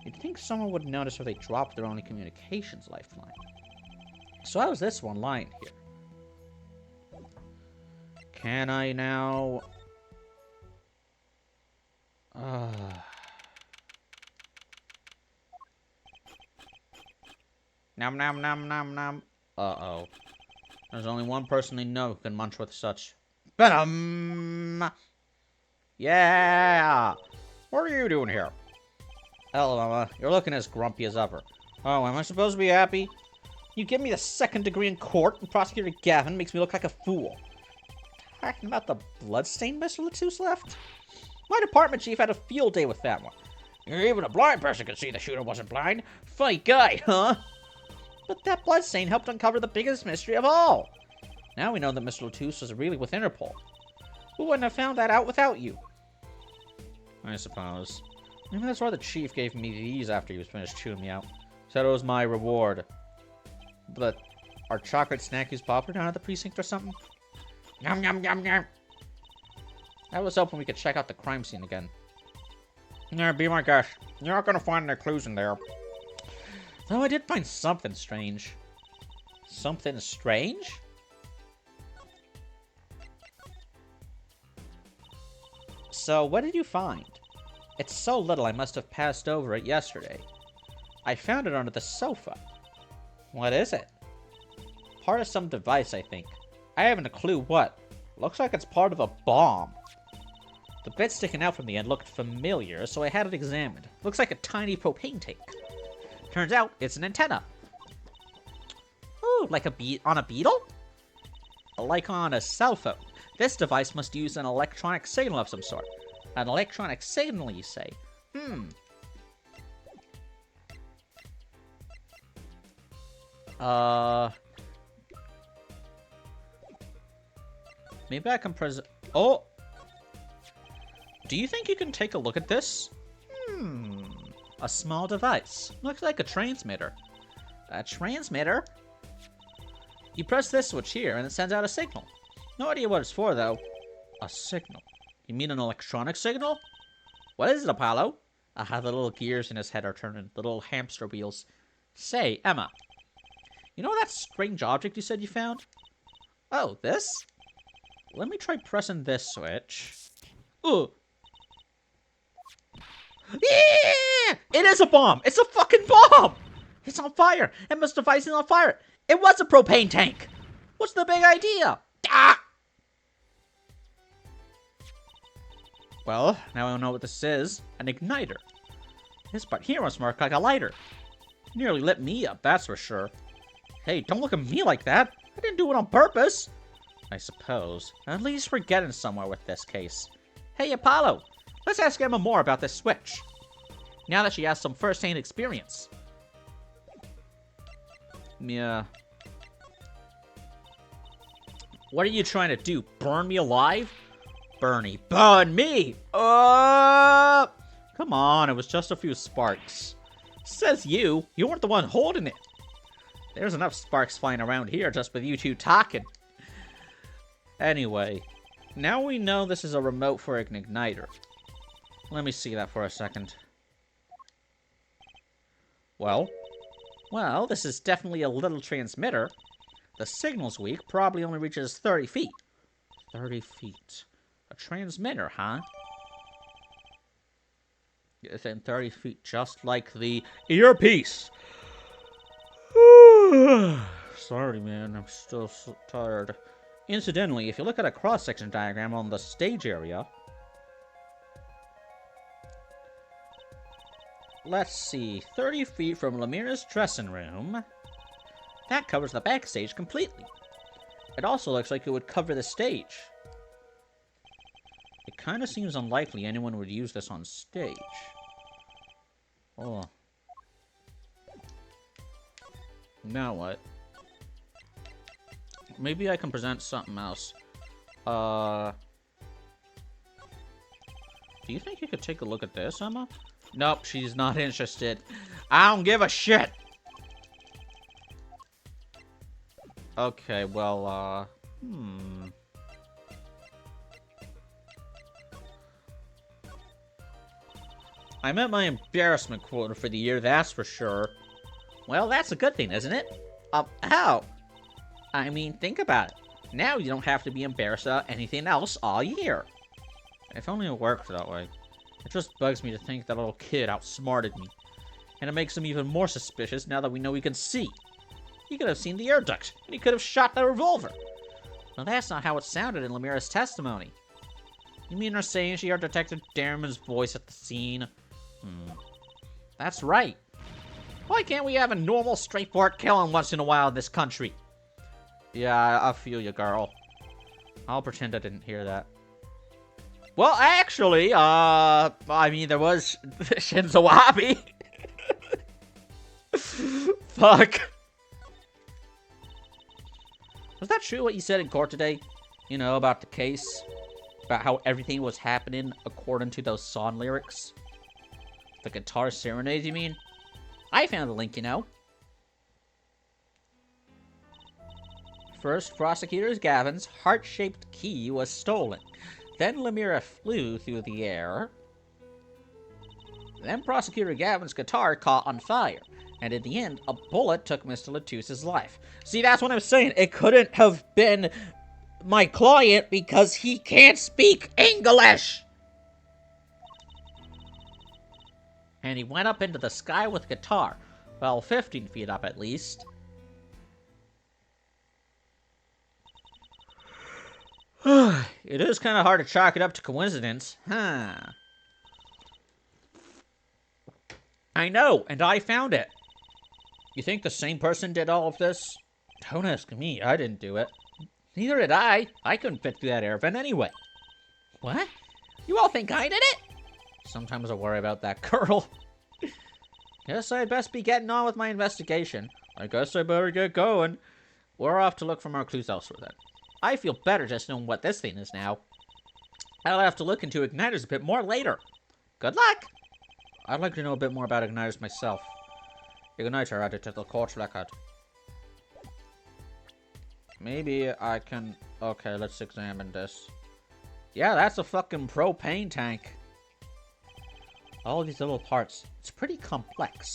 You'd think someone would notice if they dropped their only communications lifeline. So how's this one lying here? Can I now... Nom nom nom nom nom. Uh-oh. There's only one person they know who can munch with such venom. Yeah! What are you doing here? Hello, Mama. You're looking as grumpy as ever. Oh, am I supposed to be happy? You give me the second degree in court, and Prosecutor Gavin makes me look like a fool. talking about the bloodstain Mr. Latus left? My department chief had a field day with that one. Even a blind person could see the shooter wasn't blind. Funny guy, huh? But that bloodstain helped uncover the biggest mystery of all. Now we know that Mr. Latus was really with Interpol. Who wouldn't have found that out without you? I suppose. Maybe that's why the chief gave me these after he was finished chewing me out. Said it was my reward. But are chocolate snackies popular down at the precinct or something? Yum, yum, yum, yum. I was hoping we could check out the crime scene again. Yeah, be my guest. You're not gonna find any clues in there. Though I did find something strange. Something strange? So, what did you find? It's so little I must have passed over it yesterday. I found it under the sofa. What is it? Part of some device, I think. I haven't a clue what. Looks like it's part of a bomb. The bit sticking out from the end looked familiar, so I had it examined. Looks like a tiny propane tank. Turns out, it's an antenna. Ooh, like on a beetle? Like on a cell phone. This device must use an electronic signal of some sort. An electronic signal, you say? Maybe I can Oh! Do you think you can take a look at this? A small device. Looks like a transmitter. A transmitter? You press this switch here, and it sends out a signal. No idea what it's for, though. A signal? You mean an electronic signal? What is it, Apollo? Aha, the little gears in his head are turning. The little hamster wheels. Say, Emma. You know that strange object you said you found? Oh, this? Let me try pressing this switch. Ooh. Yeah! It is a bomb! It's a fucking bomb! It's on fire! Emma's device is on fire! It was a propane tank! What's the big idea? Ah! Well, now I know what this is. An igniter. This part here must mark like a lighter. Nearly lit me up, that's for sure. Hey, don't look at me like that. I didn't do it on purpose. I suppose. At least we're getting somewhere with this case. Hey, Apollo. Let's ask Emma more about this switch. Now that she has some first-hand experience. Yeah. What are you trying to do? Burn me alive? Bernie, burn me! Come on, it was just a few sparks. Says you. You weren't the one holding it. There's enough sparks flying around here just with you two talking. Anyway, now we know this is a remote for an igniter. Let me see that for a second. Well, this is definitely a little transmitter. The signal's weak, probably only reaches 30 feet. 30 feet. A transmitter, huh? Within 30 feet, just like the earpiece. Sorry, man, I'm still so tired. Incidentally, if you look at a cross-section diagram on the stage area... Let's see, 30 feet from Lemira's dressing room. That covers the backstage completely. It also looks like it would cover the stage. It kind of seems unlikely anyone would use this on stage. Oh. Now what? Maybe I can present something else. Do you think you could take a look at this, Emma? Nope, she's not interested. I don't give a shit! Okay, well, I met my embarrassment quota for the year, that's for sure. Well, that's a good thing, isn't it? How? I mean, think about it. Now you don't have to be embarrassed about anything else all year. If only it worked that way. It just bugs me to think that little kid outsmarted me. And it makes him even more suspicious now that we know he can see. He could have seen the air duct, and he could have shot the revolver. Well, that's not how it sounded in Lemira's testimony. You mean her saying she heard Detective Darman's voice at the scene? That's right. Why can't we have a normal, straightforward killing once in a while in this country? Yeah, I feel you, girl. I'll pretend I didn't hear that. Well, actually, I mean, there was Shinzo Abe. Fuck. Was that true what you said in court today? You know, about the case? About how everything was happening according to those song lyrics? The guitar serenade, you mean? I found the link, you know. First, Prosecutor Gavin's heart-shaped key was stolen. Then Lemira flew through the air. Then Prosecutor Gavin's guitar caught on fire. And in the end, a bullet took Mr. Latusse's life. See, that's what I'm saying. It couldn't have been my client because he can't speak English! And he went up into the sky with a guitar. Well, 15 feet up at least. It is kind of hard to chalk it up to coincidence, huh? I know, and I found it. You think the same person did all of this? Don't ask me, I didn't do it. Neither did I. I couldn't fit through that air vent anyway. What? You all think I did it? Sometimes I worry about that girl. Guess I'd best be getting on with my investigation. I guess I better get going. We're off to look for more clues elsewhere then. I feel better just knowing what this thing is now. I'll have to look into igniters a bit more later. Good luck! I'd like to know a bit more about igniters myself. Igniter added to the court record. Maybe I can... Okay, let's examine this. Yeah, that's a fucking propane tank. All these little parts. It's pretty complex.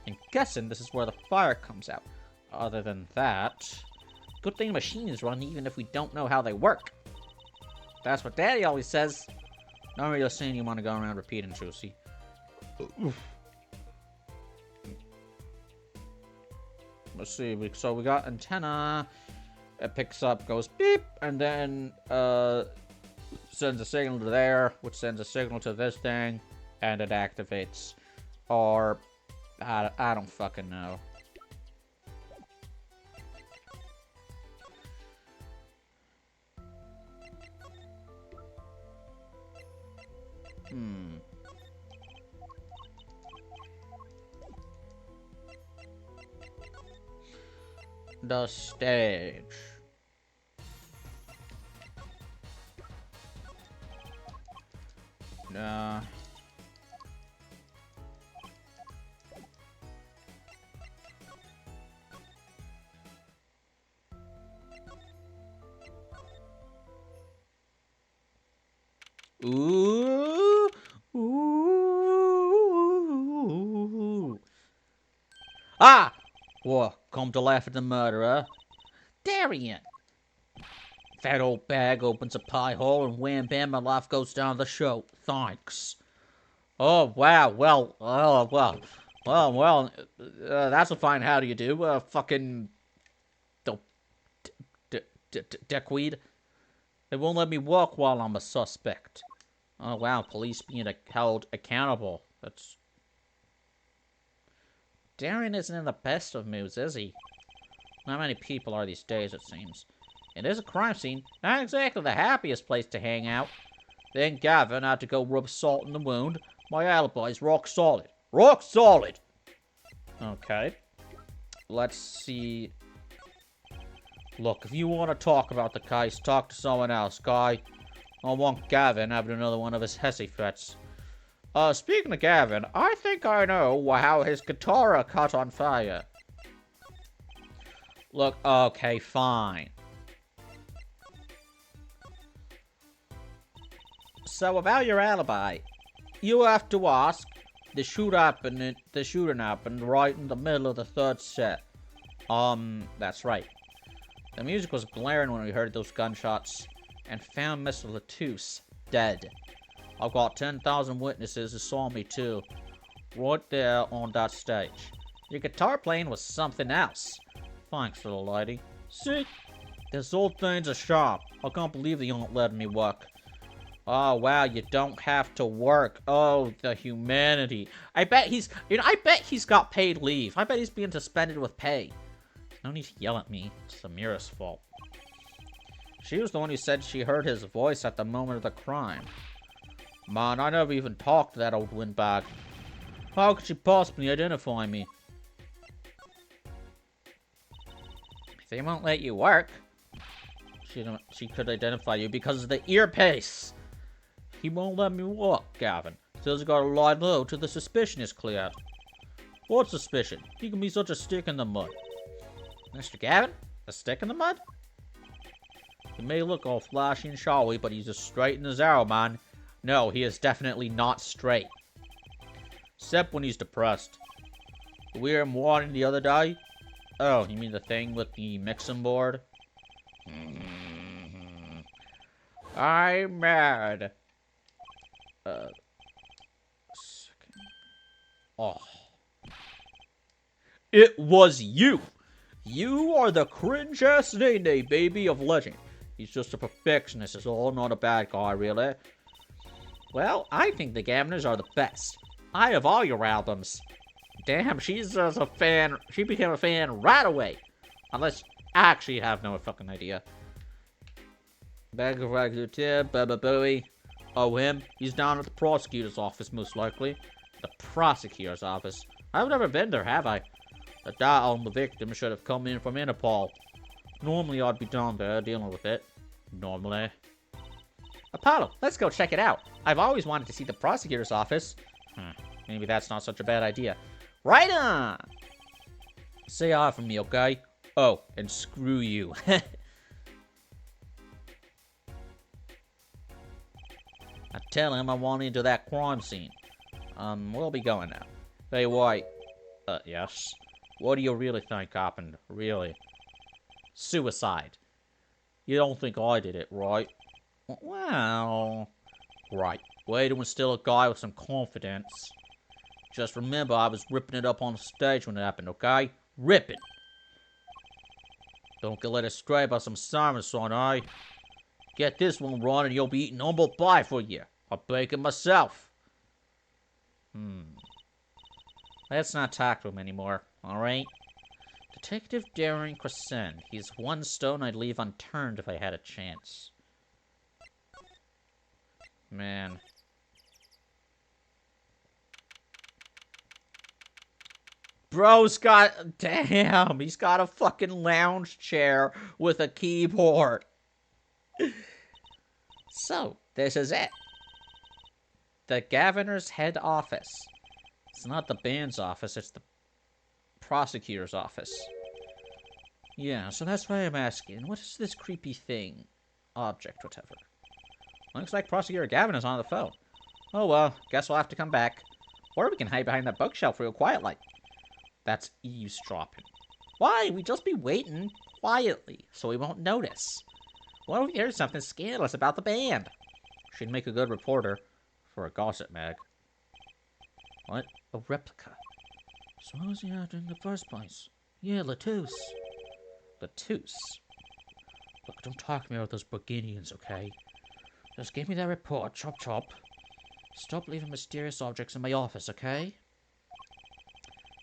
I'm guessing this is where the fire comes out. Other than that... Good thing machines run even if we don't know how they work. That's what Daddy always says. Not really saying you want to go around repeating, Juicy. Let's see. So we got antenna. It picks up, goes beep, and then sends a signal to there, which sends a signal to this thing, and it activates. Or I don't fucking know. The stage. Nah. Ooh. Ooh. Ah! What, come to laugh at the murderer? Darian! Fat old bag opens a pie hole and wham bam, my life goes down the show. Thanks. Oh, wow, well, that's a fine how do you do, fucking... dickweed. They won't let me walk while I'm a suspect. Oh, wow, police being held accountable. That's... Darian isn't in the best of moods, is he? Not many people are these days, it seems. It is a crime scene. Not exactly the happiest place to hang out. Then Gavin had to go rub salt in the wound. My alibi's rock solid. Rock solid! Okay. Let's see. Look, if you want to talk about the case, talk to someone else, guy. I don't want Gavin having another one of his hissy fits. Speaking of Gavin, I think I know how his guitar caught on fire. Look, okay, fine. So about your alibi, you have to ask. The shooting happened right in the middle of the third set. That's right. The music was blaring when we heard those gunshots, and found Mr. Latousse dead. I've got 10,000 witnesses who saw me too, right there on that stage. Your guitar playing was something else. Thanks, little lady. See? This old thing's a shop. I can't believe they aren't letting me work. Oh, wow, you don't have to work. Oh, the humanity. I bet he's got paid leave. I bet he's being suspended with pay. No need to yell at me. It's Samira's fault. She was the one who said she heard his voice at the moment of the crime. Man, I never even talked to that old windbag. How could she possibly identify me? They won't let you work. She could identify you because of the earpiece. He won't let me walk, Gavin. Says I gotta lie low till the suspicion is cleared. What suspicion? He can be such a stick in the mud. Mr. Gavin? A stick in the mud? He may look all flashy and showy, but he's as straight as arrow, man. No, he is definitely not straight. Except when he's depressed. We were morning the other day. Oh, you mean the thing with the mixing board? I'm mad. Oh. It was you! You are the cringe-ass Nene baby of legend. He's just a perfectionist, is all, not a bad guy, really. Well, I think the Gaviners are the best. I have all your albums. Damn, she's just a fan. She became a fan right away. Unless I actually have no fucking idea. Bag of regular tip, Baba Bowie. Oh, him? He's down at the prosecutor's office, most likely. The prosecutor's office? I've never been there, have I? The data on the victim should have come in from Interpol. Normally, I'd be down there dealing with it. Normally. Apollo, let's go check it out. I've always wanted to see the prosecutor's office. Maybe that's not such a bad idea. Right on! Say hi from me, okay? Oh, and screw you. I tell him I want into that crime scene. We'll be going now. Hey, White. Yes? What do you really think happened? Really? Suicide. You don't think I did it, right? Well... Right. Way to instill a guy with some confidence. Just remember, I was ripping it up on stage when it happened, okay? Ripping! Don't get led astray by some sermon song, eh? Get this one wrong and you'll be eating humble pie for you. I'll bake it myself. Let's not talk to him anymore, alright? Detective Darren Crescent. He's one stone I'd leave unturned if I had a chance. Man. Bro's got... Damn, he's got a fucking lounge chair with a keyboard. So, this is it. The Gaviner's head office. It's not the band's office, it's the prosecutor's office. Yeah, so that's why I'm asking. What is this creepy thing? Object, whatever. Looks like Prosecutor Gavin is on the phone. Oh well, guess we'll have to come back. Or we can hide behind that bookshelf real quiet like. That's eavesdropping. Why? We'd just be waiting quietly, so we won't notice. What if we hear something scandalous about the band? She'd make a good reporter for a gossip mag. What? A replica. So what was he after in the first place? Yeah, Latouche. Latouche? Look, don't talk to me about those Burgundians, okay? Just give me that report, chop chop. Stop leaving mysterious objects in my office, okay?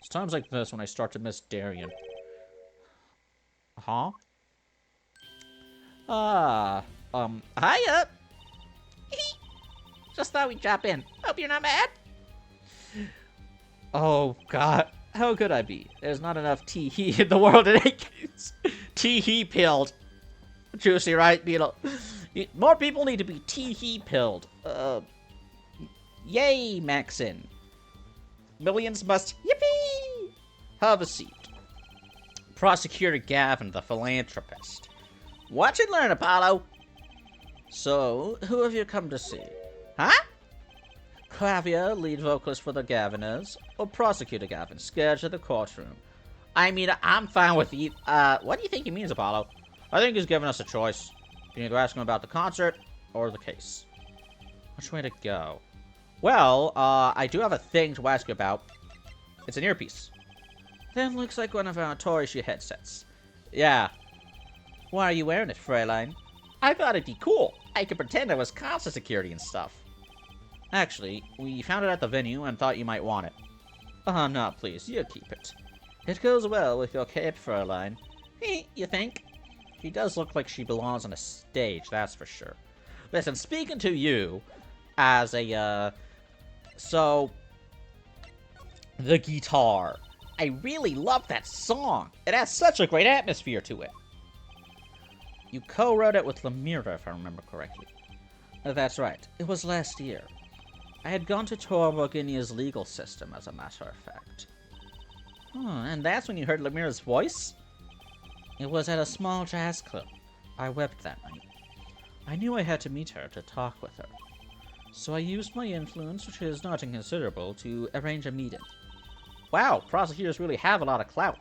It's times like this when I start to miss Darian. Huh? Hiya! Just thought we'd drop in. Hope you're not mad. Oh, God. How could I be? There's not enough tee-hee in the world in 8 games. Tee-hee pilled. Juicy, right, Beetle? More people need to be tee-hee pilled. Yay, Maxon. Millions must... Yippee! Have a seat. Prosecutor Gavin, the philanthropist. Watch and learn, Apollo. So, who have you come to see? Huh? Clavia, lead vocalist for the Gaviners, or Prosecutor Gavin, scared to the courtroom? I mean, I'm fine with you. What do you think he means, Apollo? I think he's giving us a choice. You need to ask him about the concert or the case. Which way to go? Well, I do have a thing to ask you about. It's an earpiece. That looks like one of our Torisha headsets. Yeah. Why are you wearing it, Fraulein? I thought it'd be cool. I could pretend I was constant security and stuff. Actually, we found it at the venue and thought you might want it. Oh, no, please, you keep it. It goes well with your cape, Fraulein. You think? She does look like she belongs on a stage, that's for sure. Listen, speaking to you as a, so, the guitar. I really love that song. It has such a great atmosphere to it. You co-wrote it with Lemira, if I remember correctly. That's right. It was last year. I had gone to tour Borginia's legal system, as a matter of fact. And that's when you heard Lemira's voice? It was at a small jazz club. I wept that night. I knew I had to meet her to talk with her. So I used my influence, which is not inconsiderable, to arrange a meeting. Wow, prosecutors really have a lot of clout.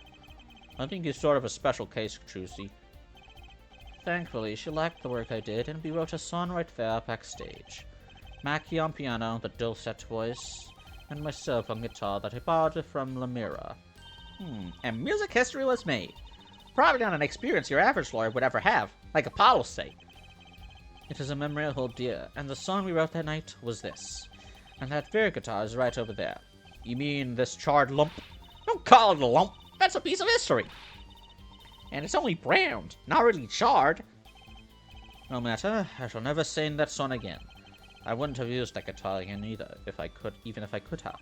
I think you're sort of a special case, Trucy. Thankfully, she liked the work I did, and we wrote a song right there backstage. Mackie on piano, the dulcet voice, and myself on guitar that I borrowed from Lemira. And music history was made. Probably not an experience your average lawyer would ever have, like Apollo say. It is a memory I hold dear, and the song we wrote that night was this. And that very guitar is right over there. You mean this charred lump? Don't call it a lump. That's a piece of history. And it's only browned, not really charred. No matter, I shall never sing that song again. I wouldn't have used that guitar again either, even if I could have.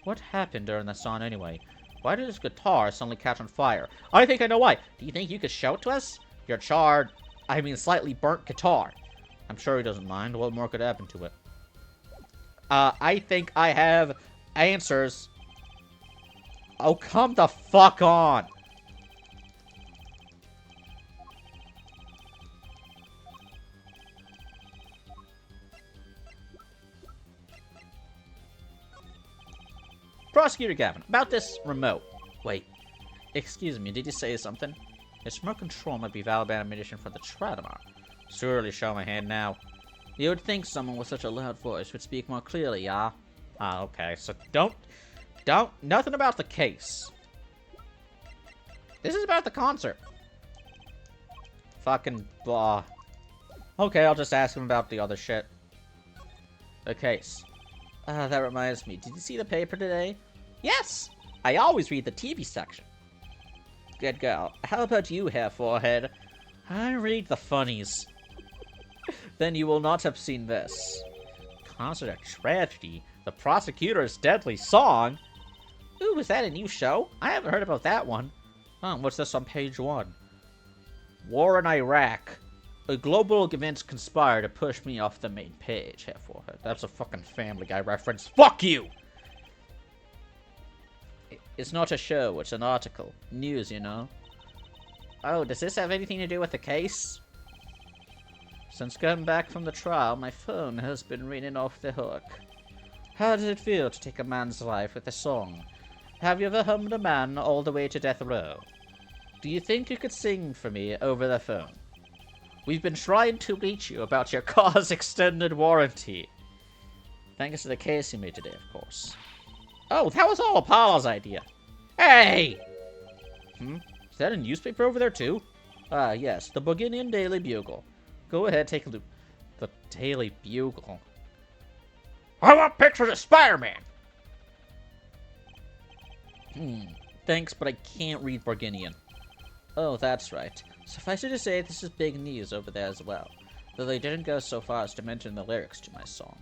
What happened during the song anyway? Why did this guitar suddenly catch on fire? I think I know why. Do you think you could show it to us? Your slightly burnt guitar. I'm sure he doesn't mind. What more could happen to it? I think I have answers. Oh, come the fuck on. Prosecutor Gavin, about this remote. Wait, excuse me, did you say something? Its remote control might be valid ammunition for the trial tomorrow. Surely show my hand now. You would think someone with such a loud voice would speak more clearly, yeah? Okay, so nothing about the case. This is about the concert. Fucking blah. Okay, I'll just ask him about the other shit. The case. That reminds me. Did you see the paper today? Yes! I always read the TV section. Good girl. How about you, Hair Forehead? I read the funnies. Then you will not have seen this. Concert of Tragedy. The Prosecutor's Deadly Song? Ooh, is that a new show? I haven't heard about that one. What's this on page 1? War in Iraq. A global events conspire to push me off the main page, Hair Forehead. That's a fucking Family Guy reference. Fuck you! It's not a show, it's an article. News, you know. Oh, does this have anything to do with the case? Since coming back from the trial, my phone has been ringing off the hook. How does it feel to take a man's life with a song? Have you ever hummed a man all the way to death row? Do you think you could sing for me over the phone? We've been trying to reach you about your car's extended warranty. Thanks to the case you made today, of course. Oh, that was all Apollo's idea. Hey! Is that a newspaper over there, too? Yes, the Borginian Daily Bugle. Go ahead, take a look. The Daily Bugle. I want pictures of Spider-Man! Thanks, but I can't read Borginian. Oh, that's right. Suffice it to say, this is big news over there as well, though they didn't go so far as to mention the lyrics to my song.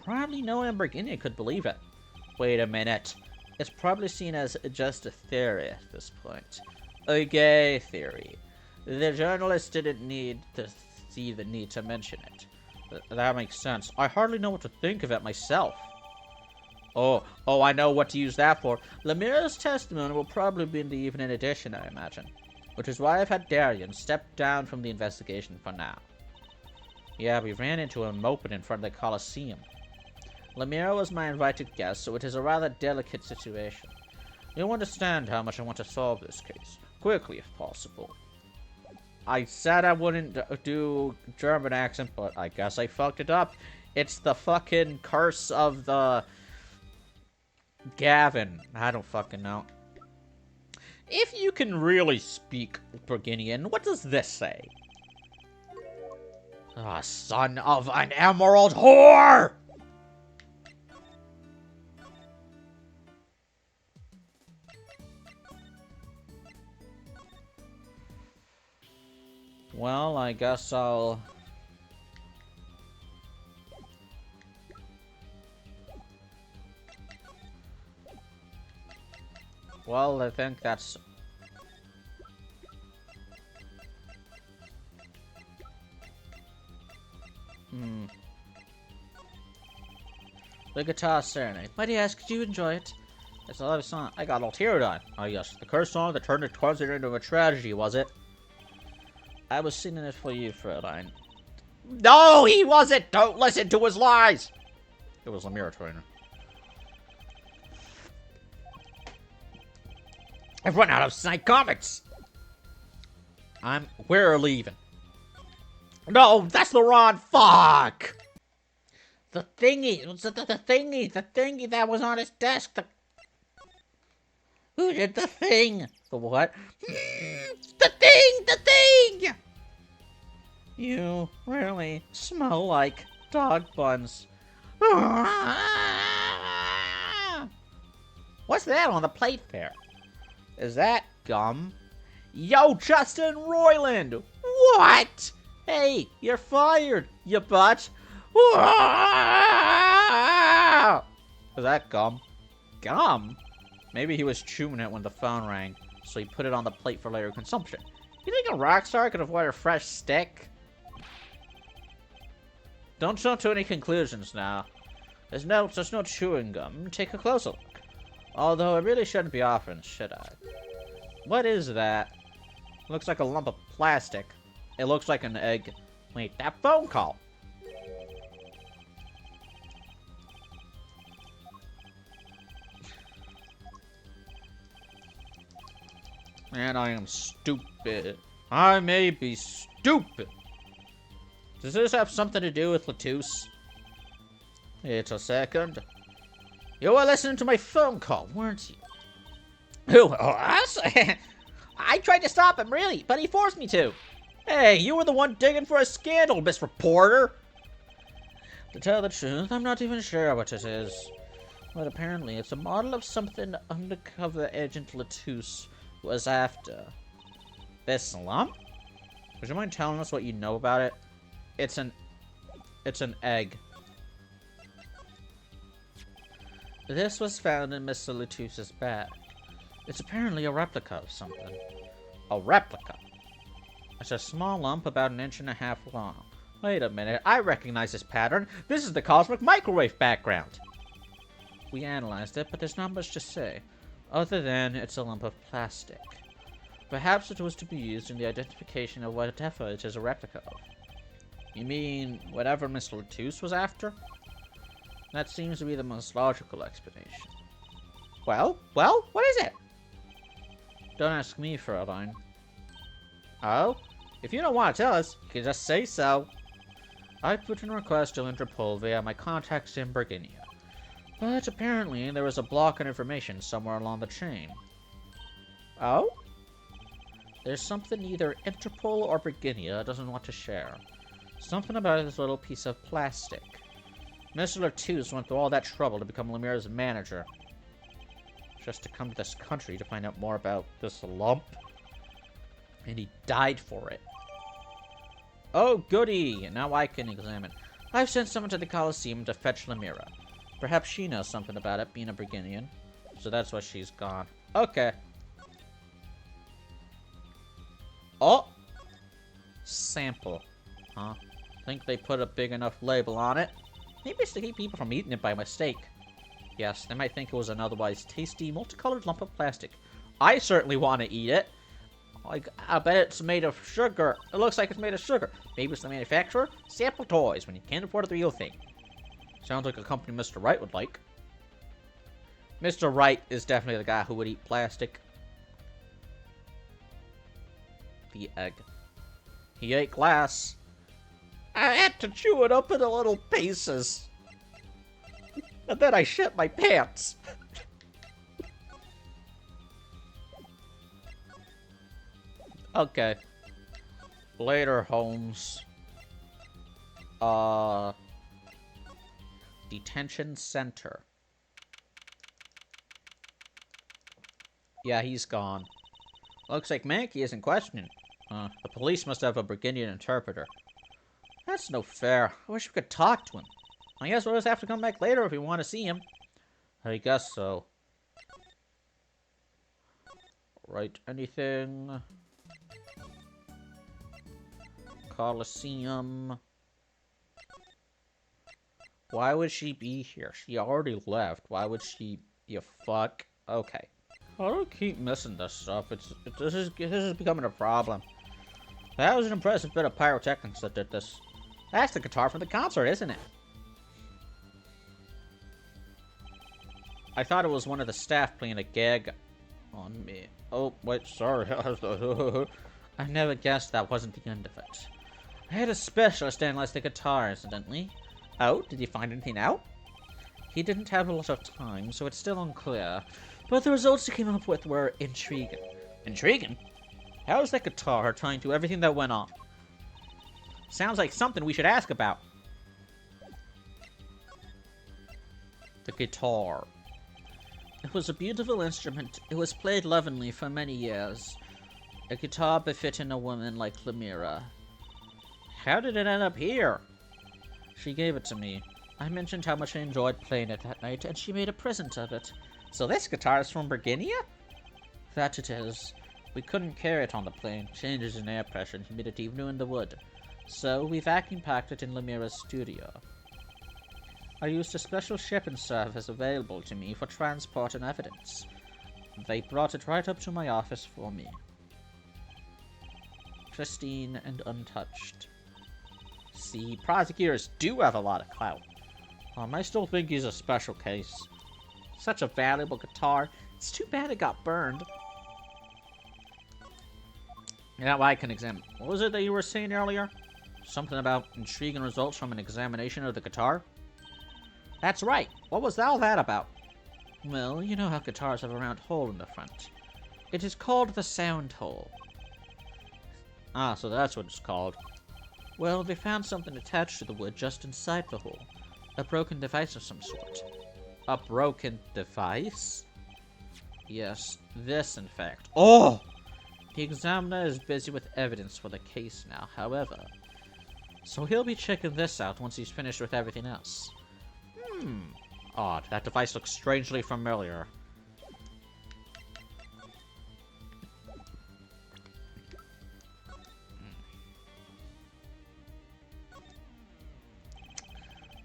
Probably no one in Borginia could believe it. Wait a minute. It's probably seen as just a theory at this point. A gay theory. The journalist didn't need to see the need to mention it. That makes sense. I hardly know what to think of it myself. Oh, I know what to use that for. Lemira's testimony will probably be in the evening edition, I imagine. Which is why I've had Darian step down from the investigation for now. Yeah, we ran into him moping in front of the Colosseum. Lemira was my invited guest, so it is a rather delicate situation. You'll understand how much I want to solve this case. Quickly, if possible. I said I wouldn't do German accent, but I guess I fucked it up. It's the fucking curse of the... Gavin. I don't fucking know. If you can really speak Borginian, what does this say? Son of an emerald whore! Well, I guess I'll... Well, I think that's... The Guitar Serenade. Might I ask, did you enjoy it? It's a lovely song. I got all teary-eyed. Oh yes, the curse song that turned a concert into a tragedy, was it? I was singing it for you, Fräulein. No, he wasn't! Don't listen to his lies! It was Lemira Trainer. I've run out of Snake comics! We're leaving. No, that's the wrong fuck! The thingy that was on his desk. Who did the thing? The what? The thing! You really smell like dog buns. What's that on the plate there? Is that gum? Yo, Justin Roiland! What? Hey, you're fired, you butt! Is that gum? Gum? Maybe he was chewing it when the phone rang, so he put it on the plate for later consumption. You think a rock star could avoid a fresh stick? Don't jump to any conclusions now. There's no chewing gum. Take a closer look. Although I really shouldn't be offering, should I? What is that? Looks like a lump of plastic. It looks like an egg. Wait, that phone call. Man, I am stupid. I may be stupid. Does this have something to do with Latus? It's a second. You were listening to my phone call, weren't you? Who? Oh, us? I tried to stop him, really, but he forced me to. Hey, you were the one digging for a scandal, Miss Reporter. To tell the truth, I'm not even sure what it is. But apparently it's a model of something undercover Agent Latus was after. This lump? Would you mind telling us what you know about it? It's an egg. This was found in Mr. Latus's bag. It's apparently a replica of something. A replica? It's a small lump about 1.5 inches long. Wait a minute, I recognize this pattern. This is the cosmic microwave background. We analyzed it, but there's not much to say, other than it's a lump of plastic. Perhaps it was to be used in the identification of whatever it is a replica of. You mean whatever Mr. Latus was after? That seems to be the most logical explanation. Well, what is it? Don't ask me, Fräulein. Oh? If you don't want to tell us, you can just say so. I put in a request to Interpol via my contacts in Brigannia. But apparently there was a block on information somewhere along the chain. Oh? There's something either Interpol or Brigannia doesn't want to share. Something about this little piece of plastic. Mr. Latus went through all that trouble to become Lemira's manager. Just to come to this country to find out more about this lump. And he died for it. Oh, goody! Now I can examine. I've sent someone to the Colosseum to fetch Lemira. Perhaps she knows something about it, being a Brigannian. So that's why she's gone. Okay. Oh! Sample. Huh? Think they put a big enough label on it? Maybe it's to keep people from eating it by mistake. Yes, they might think it was an otherwise tasty, multicolored lump of plastic. I certainly want to eat it. I bet it's made of sugar. It looks like it's made of sugar. Maybe it's the manufacturer. Sample toys when you can't afford the real thing. Sounds like a company Mr. Wright would like. Mr. Wright is definitely the guy who would eat plastic. The egg. He ate glass. I had to chew it up into little pieces. And then I shit my pants. Okay. Later, Holmes. Detention center. Yeah, he's gone. Looks like Mankey isn't questioning. The police must have a Burgundian interpreter. That's no fair. I wish we could talk to him. I guess we'll just have to come back later if we want to see him. I guess so. Right, anything? Coliseum. Why would she be here? She already left. Why would she... You fuck? Okay. I don't keep missing this stuff. This is becoming a problem. That was an impressive bit of pyrotechnics that did this. That's the guitar from the concert, isn't it? I thought it was one of the staff playing a gag on me. Oh, wait, sorry. I never guessed that wasn't the end of it. I had a specialist analyze the guitar, incidentally. Oh, did you find anything out? He didn't have a lot of time, so it's still unclear. But the results he came up with were intriguing. Intriguing? How is that guitar tying to everything that went on? Sounds like something we should ask about. The guitar. It was a beautiful instrument. It was played lovingly for many years. A guitar befitting a woman like Lemira. How did it end up here? She gave it to me. I mentioned how much I enjoyed playing it that night, and she made a present of it. So this guitar is from Burgundia? That it is. We couldn't carry it on the plane. Changes in air pressure and humidity ruined the wood. So we vacuum packed it in Lemira's studio. I used a special shipping service available to me for transport and evidence. They brought it right up to my office for me. Pristine and untouched. See, prosecutors do have a lot of clout. I still think he's a special case. Such a valuable guitar. It's too bad it got burned. Now I can examine. What was it that you were saying earlier? Something about intriguing results from an examination of the guitar? That's right. What was all that about? Well, you know how guitars have a round hole in the front. It is called the sound hole. Ah, so that's what it's called. Well, they found something attached to the wood just inside the hole. A broken device of some sort. A broken device? Yes, this in fact. Oh! The examiner is busy with evidence for the case now, however. So he'll be checking this out once he's finished with everything else. Odd. That device looks strangely familiar.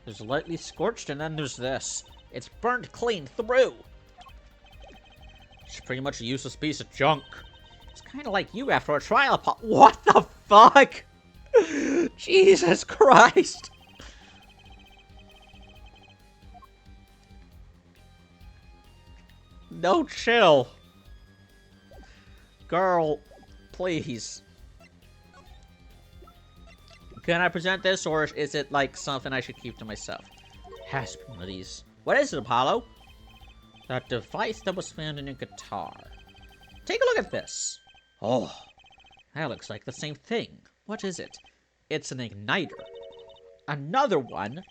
There's lightly scorched, and then there's this. It's burned clean through! It's pretty much a useless piece of junk. It's kind of like you after a trial pot. What the fuck? Jesus Christ! No chill. Girl, please. Can I present this, or is it like something I should keep to myself? Has to be one of these. What is it, Apollo? That device that was found in your guitar. Take a look at this. Oh, that looks like the same thing. What is it? It's an igniter. Another one?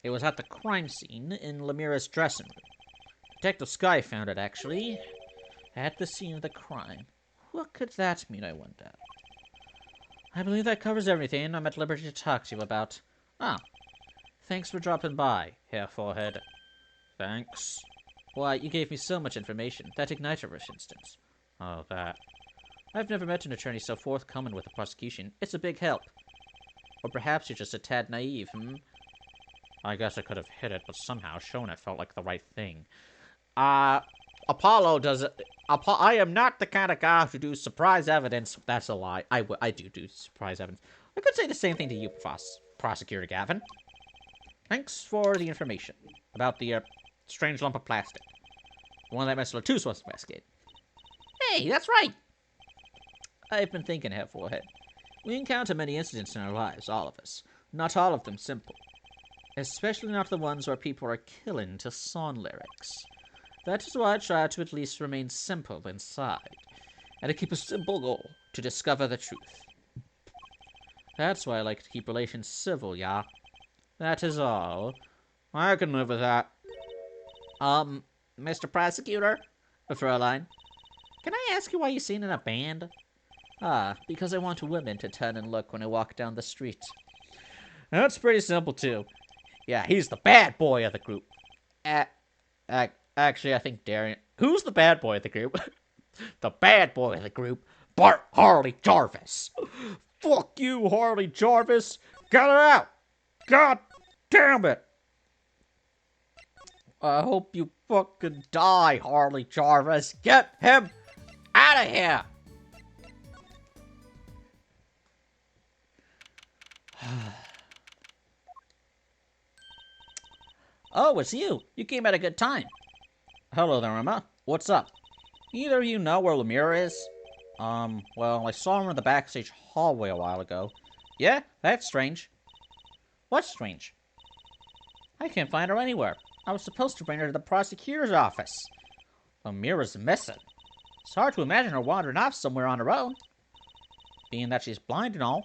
It was at the crime scene in Lemira's dressing room. Detective Sky found it, actually. At the scene of the crime. What could that mean, I wonder? I believe that covers everything I'm at liberty to talk to you about. Ah. Thanks for dropping by, Herr Forehead. Thanks. Why, you gave me so much information. That igniter, for instance. Oh, that. I've never met an attorney so forthcoming with the prosecution. It's a big help. Or perhaps you're just a tad naive, I guess I could have hit it, but somehow showing it felt like the right thing. Apollo does it. I am not the kind of guy who do surprise evidence. That's a lie. I do surprise evidence. I could say the same thing to you, Prosecutor Gavin. Thanks for the information about the strange lump of plastic. The one that Mr. Latus was investigating. Hey, that's right. I've been thinking, Herr Forehead. We encounter many incidents in our lives, all of us. Not all of them simple. Especially not the ones where people are killing to song lyrics. That is why I try to at least remain simple inside, and to keep a simple goal, to discover the truth. That's why I like to keep relations civil, yeah? That is all. I can live with that. Mr. Prosecutor? Fraulein? Can I ask you why you sing in a band? Ah, because I want women to turn and look when I walk down the street. That's pretty simple, too. Yeah, he's the bad boy of the group. Actually, I think Darian... Who's the bad boy of the group? The bad boy of the group? Bart Harley Jarvis. Fuck you, Harley Jarvis. Get it out. God damn it. I hope you fucking die, Harley Jarvis. Get him out of here. Oh, it's you. You came at a good time. Hello there, Emma. What's up? Either of you know where Lemire is? Well, I saw him in the backstage hallway a while ago. Yeah, that's strange. What's strange? I can't find her anywhere. I was supposed to bring her to the prosecutor's office. Lemira's missing. It's hard to imagine her wandering off somewhere on her own. Being that she's blind and all.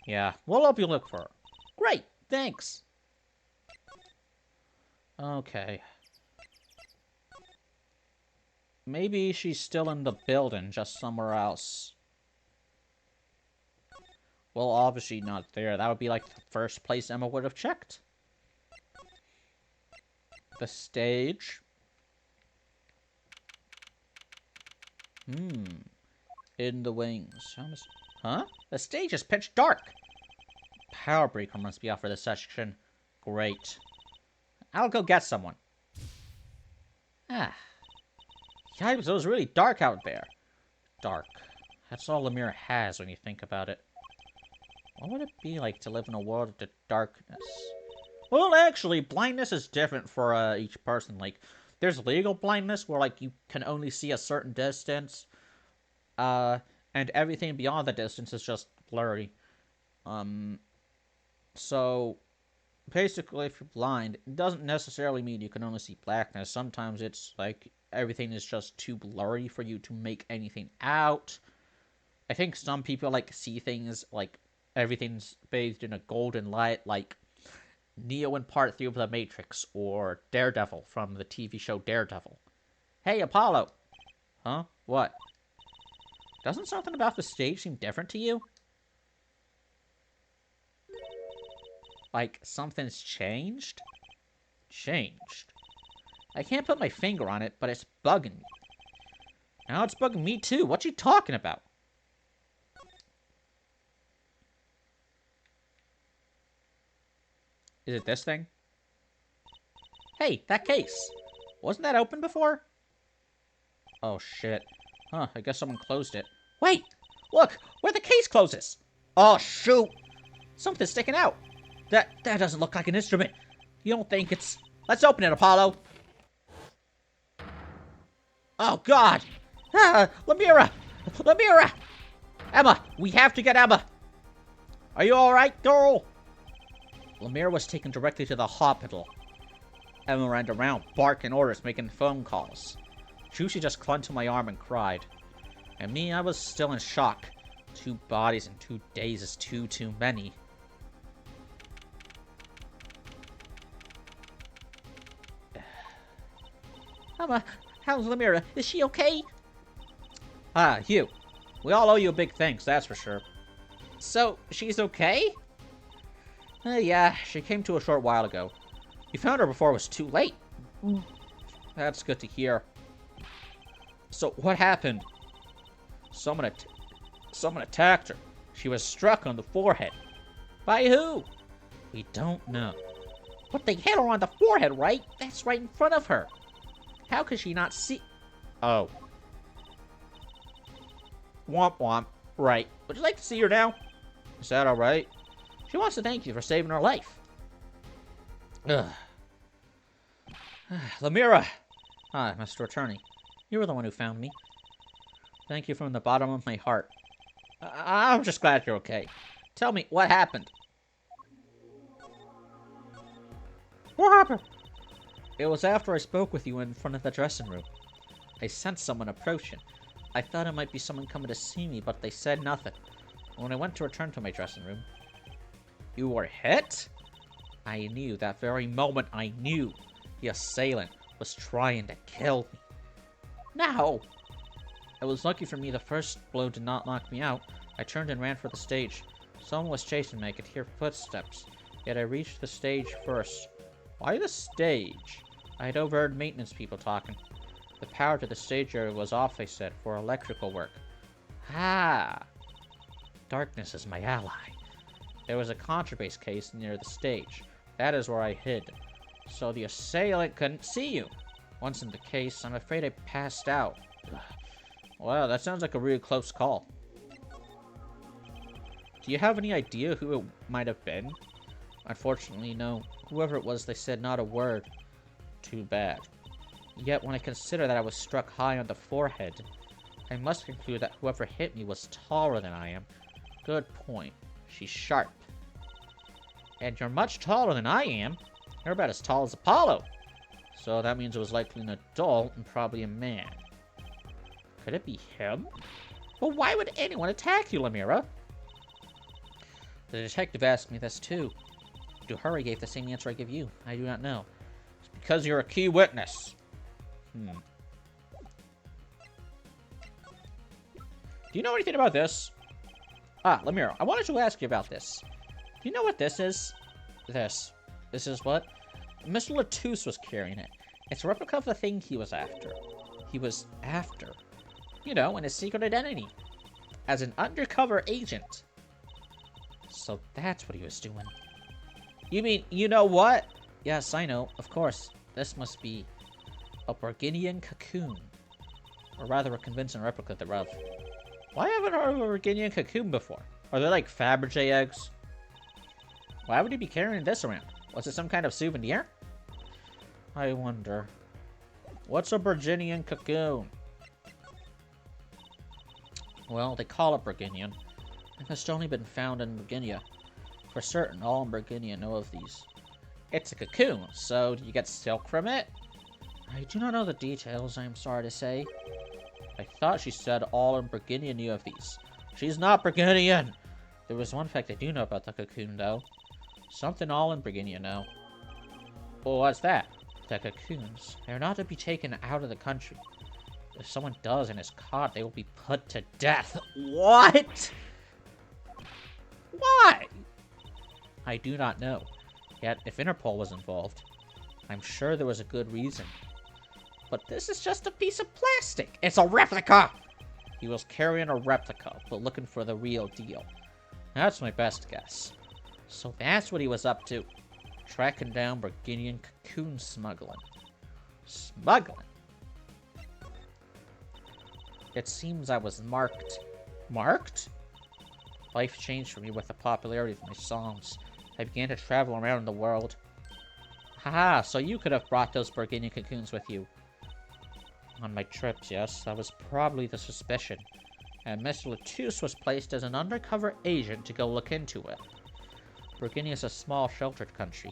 Yeah, we'll help you look for her. Great, thanks. Okay. Maybe she's still in the building, just somewhere else. Well, obviously not there. That would be like the first place Emma would have checked. The stage. In the wings. Huh? The stage is pitch dark. Power breaker must be out for this section. Great. I'll go get someone. Ah. Yikes, it was really dark out there. Dark. That's all Lemire has when you think about it. What would it be like to live in a world of darkness? Well, actually, blindness is different for each person. Like, there's legal blindness where, like, you can only see a certain distance. And everything beyond the distance is just blurry. So, basically, if you're blind, it doesn't necessarily mean you can only see blackness. Sometimes it's, like, everything is just too blurry for you to make anything out. I think some people, like, see things, like, everything's bathed in a golden light, like Neo in Part 3 of The Matrix, or Daredevil from the TV show Daredevil. Hey, Apollo! Huh? What? Doesn't something about the stage seem different to you? Like, something's changed? Changed? I can't put my finger on it, but it's bugging me. Now it's bugging me too. What you talking about? Is it this thing? Hey, that case. Wasn't that open before? Oh, shit. Huh, I guess someone closed it. Wait! Look! Where the case closes! Oh, shoot! Something's sticking out! That doesn't look like an instrument. You don't think it's... Let's open it, Apollo! Oh, God! Ah, Lemire! Lemire! Emma! We have to get Emma! Are you alright, girl? Lemire was taken directly to the hospital. Emma ran around, barking orders, making phone calls. Juicy just clung to my arm and cried. And me, I was still in shock. 2 bodies in 2 days is too many. Emma, how's Lemire? Is she okay? Ah, Hugh. We all owe you a big thanks, that's for sure. So, she's okay? Yeah, she came to a short while ago. You found her before it was too late. That's good to hear. So, what happened? Someone attacked her. She was struck on the forehead. By who? We don't know. But they hit her on the forehead, right? That's right in front of her. How could she not see? Oh. Womp womp. Right. Would you like to see her now? Is that alright? She wants to thank you for saving her life. Ugh. Lemire! Hi, Mr. Attorney. You were the one who found me. Thank you from the bottom of my heart. I'm just glad you're okay. Tell me, what happened? What happened? It was after I spoke with you in front of the dressing room. I sensed someone approaching. I thought it might be someone coming to see me, but they said nothing. When I went to return to my dressing room... You were hit? I knew, that very moment I knew. The assailant was trying to kill me. No! It was lucky for me the first blow did not knock me out. I turned and ran for the stage. Someone was chasing me. I could hear footsteps. Yet I reached the stage first. Why the stage? I had overheard maintenance people talking. The power to the stage area was off, they said, for electrical work. Ah! Darkness is my ally. There was a contrabass case near the stage. That is where I hid. So the assailant couldn't see you. Once in the case, I'm afraid I passed out. Wow, that sounds like a really close call. Do you have any idea who it might have been? Unfortunately, no. Whoever it was, they said not a word. Too bad. Yet, when I consider that I was struck high on the forehead, I must conclude that whoever hit me was taller than I am. Good point. She's sharp. And you're much taller than I am. You're about as tall as Apollo. So that means it was likely an adult and probably a man. Could it be him? Well, why would anyone attack you, Lemira? The detective asked me this too. Duhuri gave the same answer I give you. I do not know. It's because you're a key witness. Do you know anything about this? Ah, Lemira, I wanted to ask you about this. Do you know what this is? This. This is what? Mr. Latouche was carrying it. It's a replica of the thing he was after. He was after. You know, in his secret identity. As an undercover agent. So that's what he was doing. You mean, you know what? Yes, I know. Of course. This must be a Burgundian cocoon. Or rather, a convincing replica thereof. Why haven't I heard of a Burgundian cocoon before? Are they like Fabergé eggs? Why would he be carrying this around? Was it some kind of souvenir? I wonder. What's a Burgundian cocoon? Well, they call it Burgundian. It must only been found in Burgundia. For certain, all in Burgundia know of these. It's a cocoon, so do you get silk from it? I do not know the details, I am sorry to say. I thought she said all in Burgundia knew of these. She's not Burgundian! There was one fact I do know about the cocoon, though. Something all in Burgundia know. Well, what's that? The cocoons. They are not to be taken out of the country. If someone does and is caught, they will be put to death. What? Why? I do not know. Yet, if Interpol was involved, I'm sure there was a good reason. But this is just a piece of plastic. It's a replica! He was carrying a replica, but looking for the real deal. That's my best guess. So that's what he was up to. Tracking down Burgundian cocoon smuggling. Smuggling? It seems I was marked. Marked? Life changed for me with the popularity of my songs. I began to travel around the world. Haha, so you could have brought those Burgundian cocoons with you. On my trips, yes, that was probably the suspicion. And Mr. Latouche was placed as an undercover agent to go look into it. Burgundia is a small, sheltered country.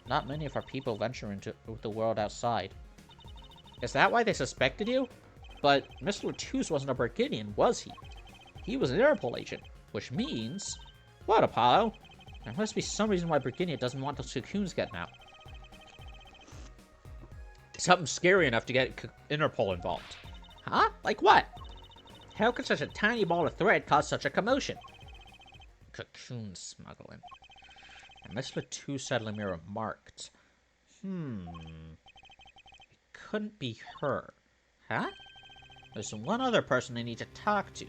Not many of our people venture into the world outside. Is that why they suspected you? But Mr. Latouche wasn't a Burgundian, was he? He was an Interpol agent, which means... What, Apollo? There must be some reason why Burgundia doesn't want those cocoons getting out. Something scary enough to get Interpol involved. Huh? Like what? How could such a tiny ball of thread cause such a commotion? Cocoon smuggling. And Miss Latouche said Lemira marked. It couldn't be her. Huh? There's one other person I need to talk to.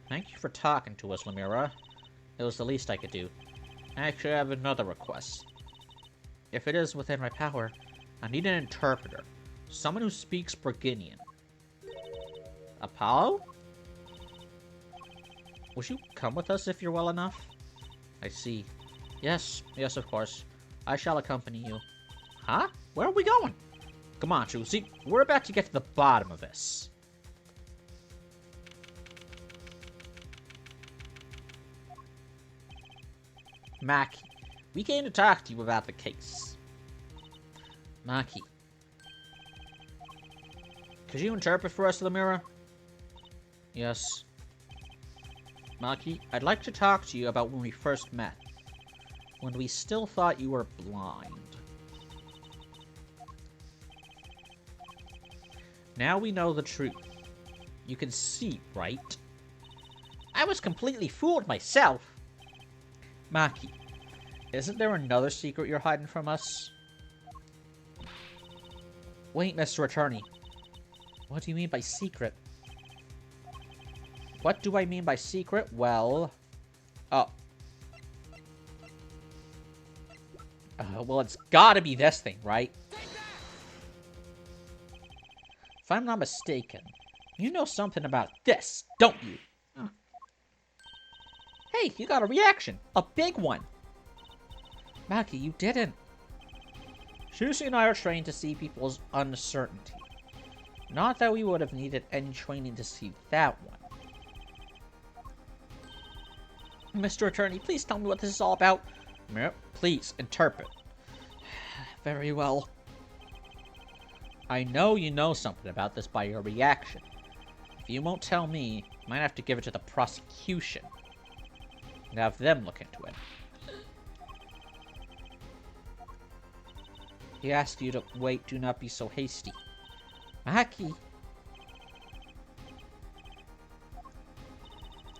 Thank you for talking to us, Lemira. It was the least I could do. Actually, I have another request. If it is within my power, I need an interpreter. Someone who speaks Burgundian. Apollo? Would you come with us if you're well enough? I see. Yes, of course. I shall accompany you. Huh? Where are we going? Come on, Chusey. We're about to get to the bottom of this. Maki, we came to talk to you about the case. Maki. Could you interpret for us, Lemira? Yes. Maki, I'd like to talk to you about when we first met. When we still thought you were blind. Now we know the truth. You can see, right? I was completely fooled myself. Maki, isn't there another secret you're hiding from us? Wait, Mr. Attorney. What do you mean by secret? What do I mean by secret? Well... Oh. Well, it's gotta be this thing, right? If I'm not mistaken, you know something about this, don't you? Hey, you got a reaction. A big one. Maki, you didn't. Shushi and I are trained to see people's uncertainty. Not that we would have needed any training to see that one. Mr. Attorney, please tell me what this is all about. Please, interpret. Very well. I know you know something about this by your reaction. If you won't tell me, you might have to give it to the prosecution. And have them look into it. He asked you to wait, do not be so hasty. Maki!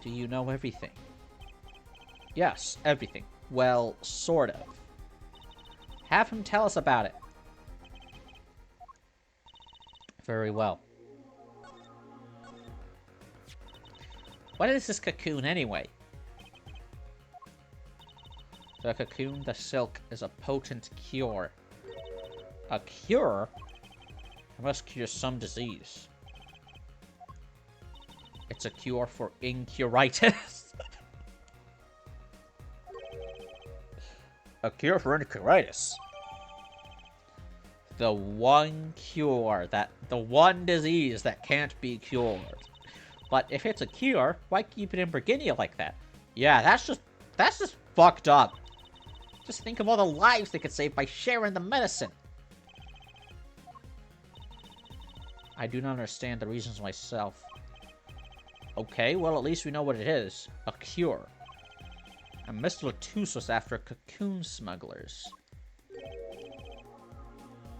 Do you know everything? Yes, everything. Well, sort of. Have him tell us about it. Very well. What is this cocoon anyway? The cocoon, the silk, is a potent cure. A cure? It must cure some disease. It's a cure for incuritis. A cure for incuritis. The one cure the one disease that can't be cured. But if it's a cure, why keep it in Briginia like that? Yeah, that's just fucked up. Just think of all the lives they could save by sharing the medicine. I do not understand the reasons myself. Okay, well at least we know what it is. A cure. And Mr. Latus was after cocoon smugglers.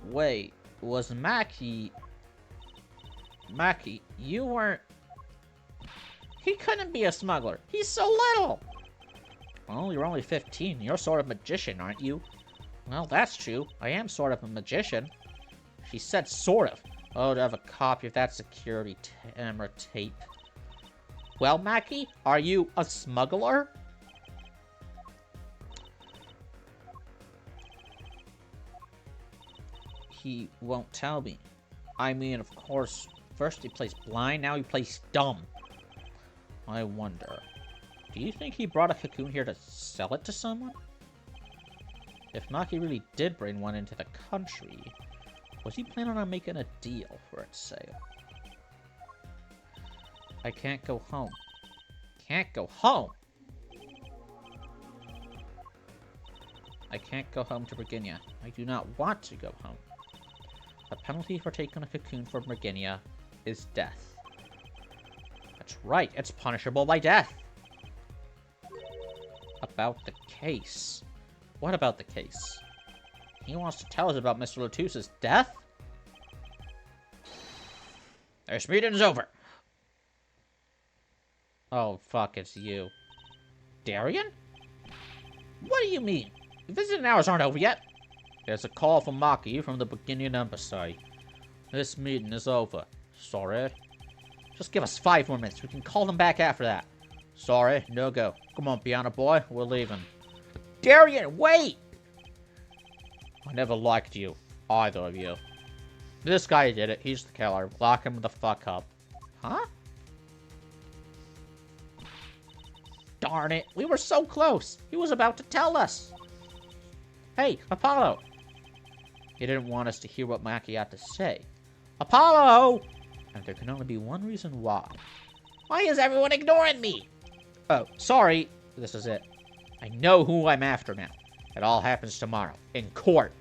Wait, was Maki... Maki, you weren't... He couldn't be a smuggler. He's so little. Well, you're only 15. You're sort of a magician, aren't you? Well, that's true. I am sort of a magician. She said sort of. Oh, to have a copy of that security camera tape. Well, Maki, are you a smuggler? He won't tell me. I mean, of course, first he plays blind, now he plays dumb. I wonder, do you think he brought a cocoon here to sell it to someone? If Maki really did bring one into the country, was he planning on making a deal for its sale? I can't go home. Can't go home? I can't go home to Briginia. I do not want to go home. The penalty for taking a cocoon from Briginia is death. That's right, it's punishable by death. About the case. What about the case? He wants to tell us about Mr. Latus's death? This meeting's over. Oh, fuck, it's you. Darien? What do you mean? The visiting hours aren't over yet. There's a call from Maki from the Briginia embassy. This meeting is over. Sorry. Just give us 5 more minutes. We can call them back after that. Sorry, no go. Come on, piano boy. We're leaving. Darien, wait! I never liked you. Either of you. This guy did it. He's the killer. Lock him the fuck up. Huh? Darn it. We were so close. He was about to tell us. Hey, Apollo. He didn't want us to hear what Maki had to say. Apollo! And there can only be one reason why. Why is everyone ignoring me? Oh, sorry. This is it. I know who I'm after now. It all happens tomorrow. In court.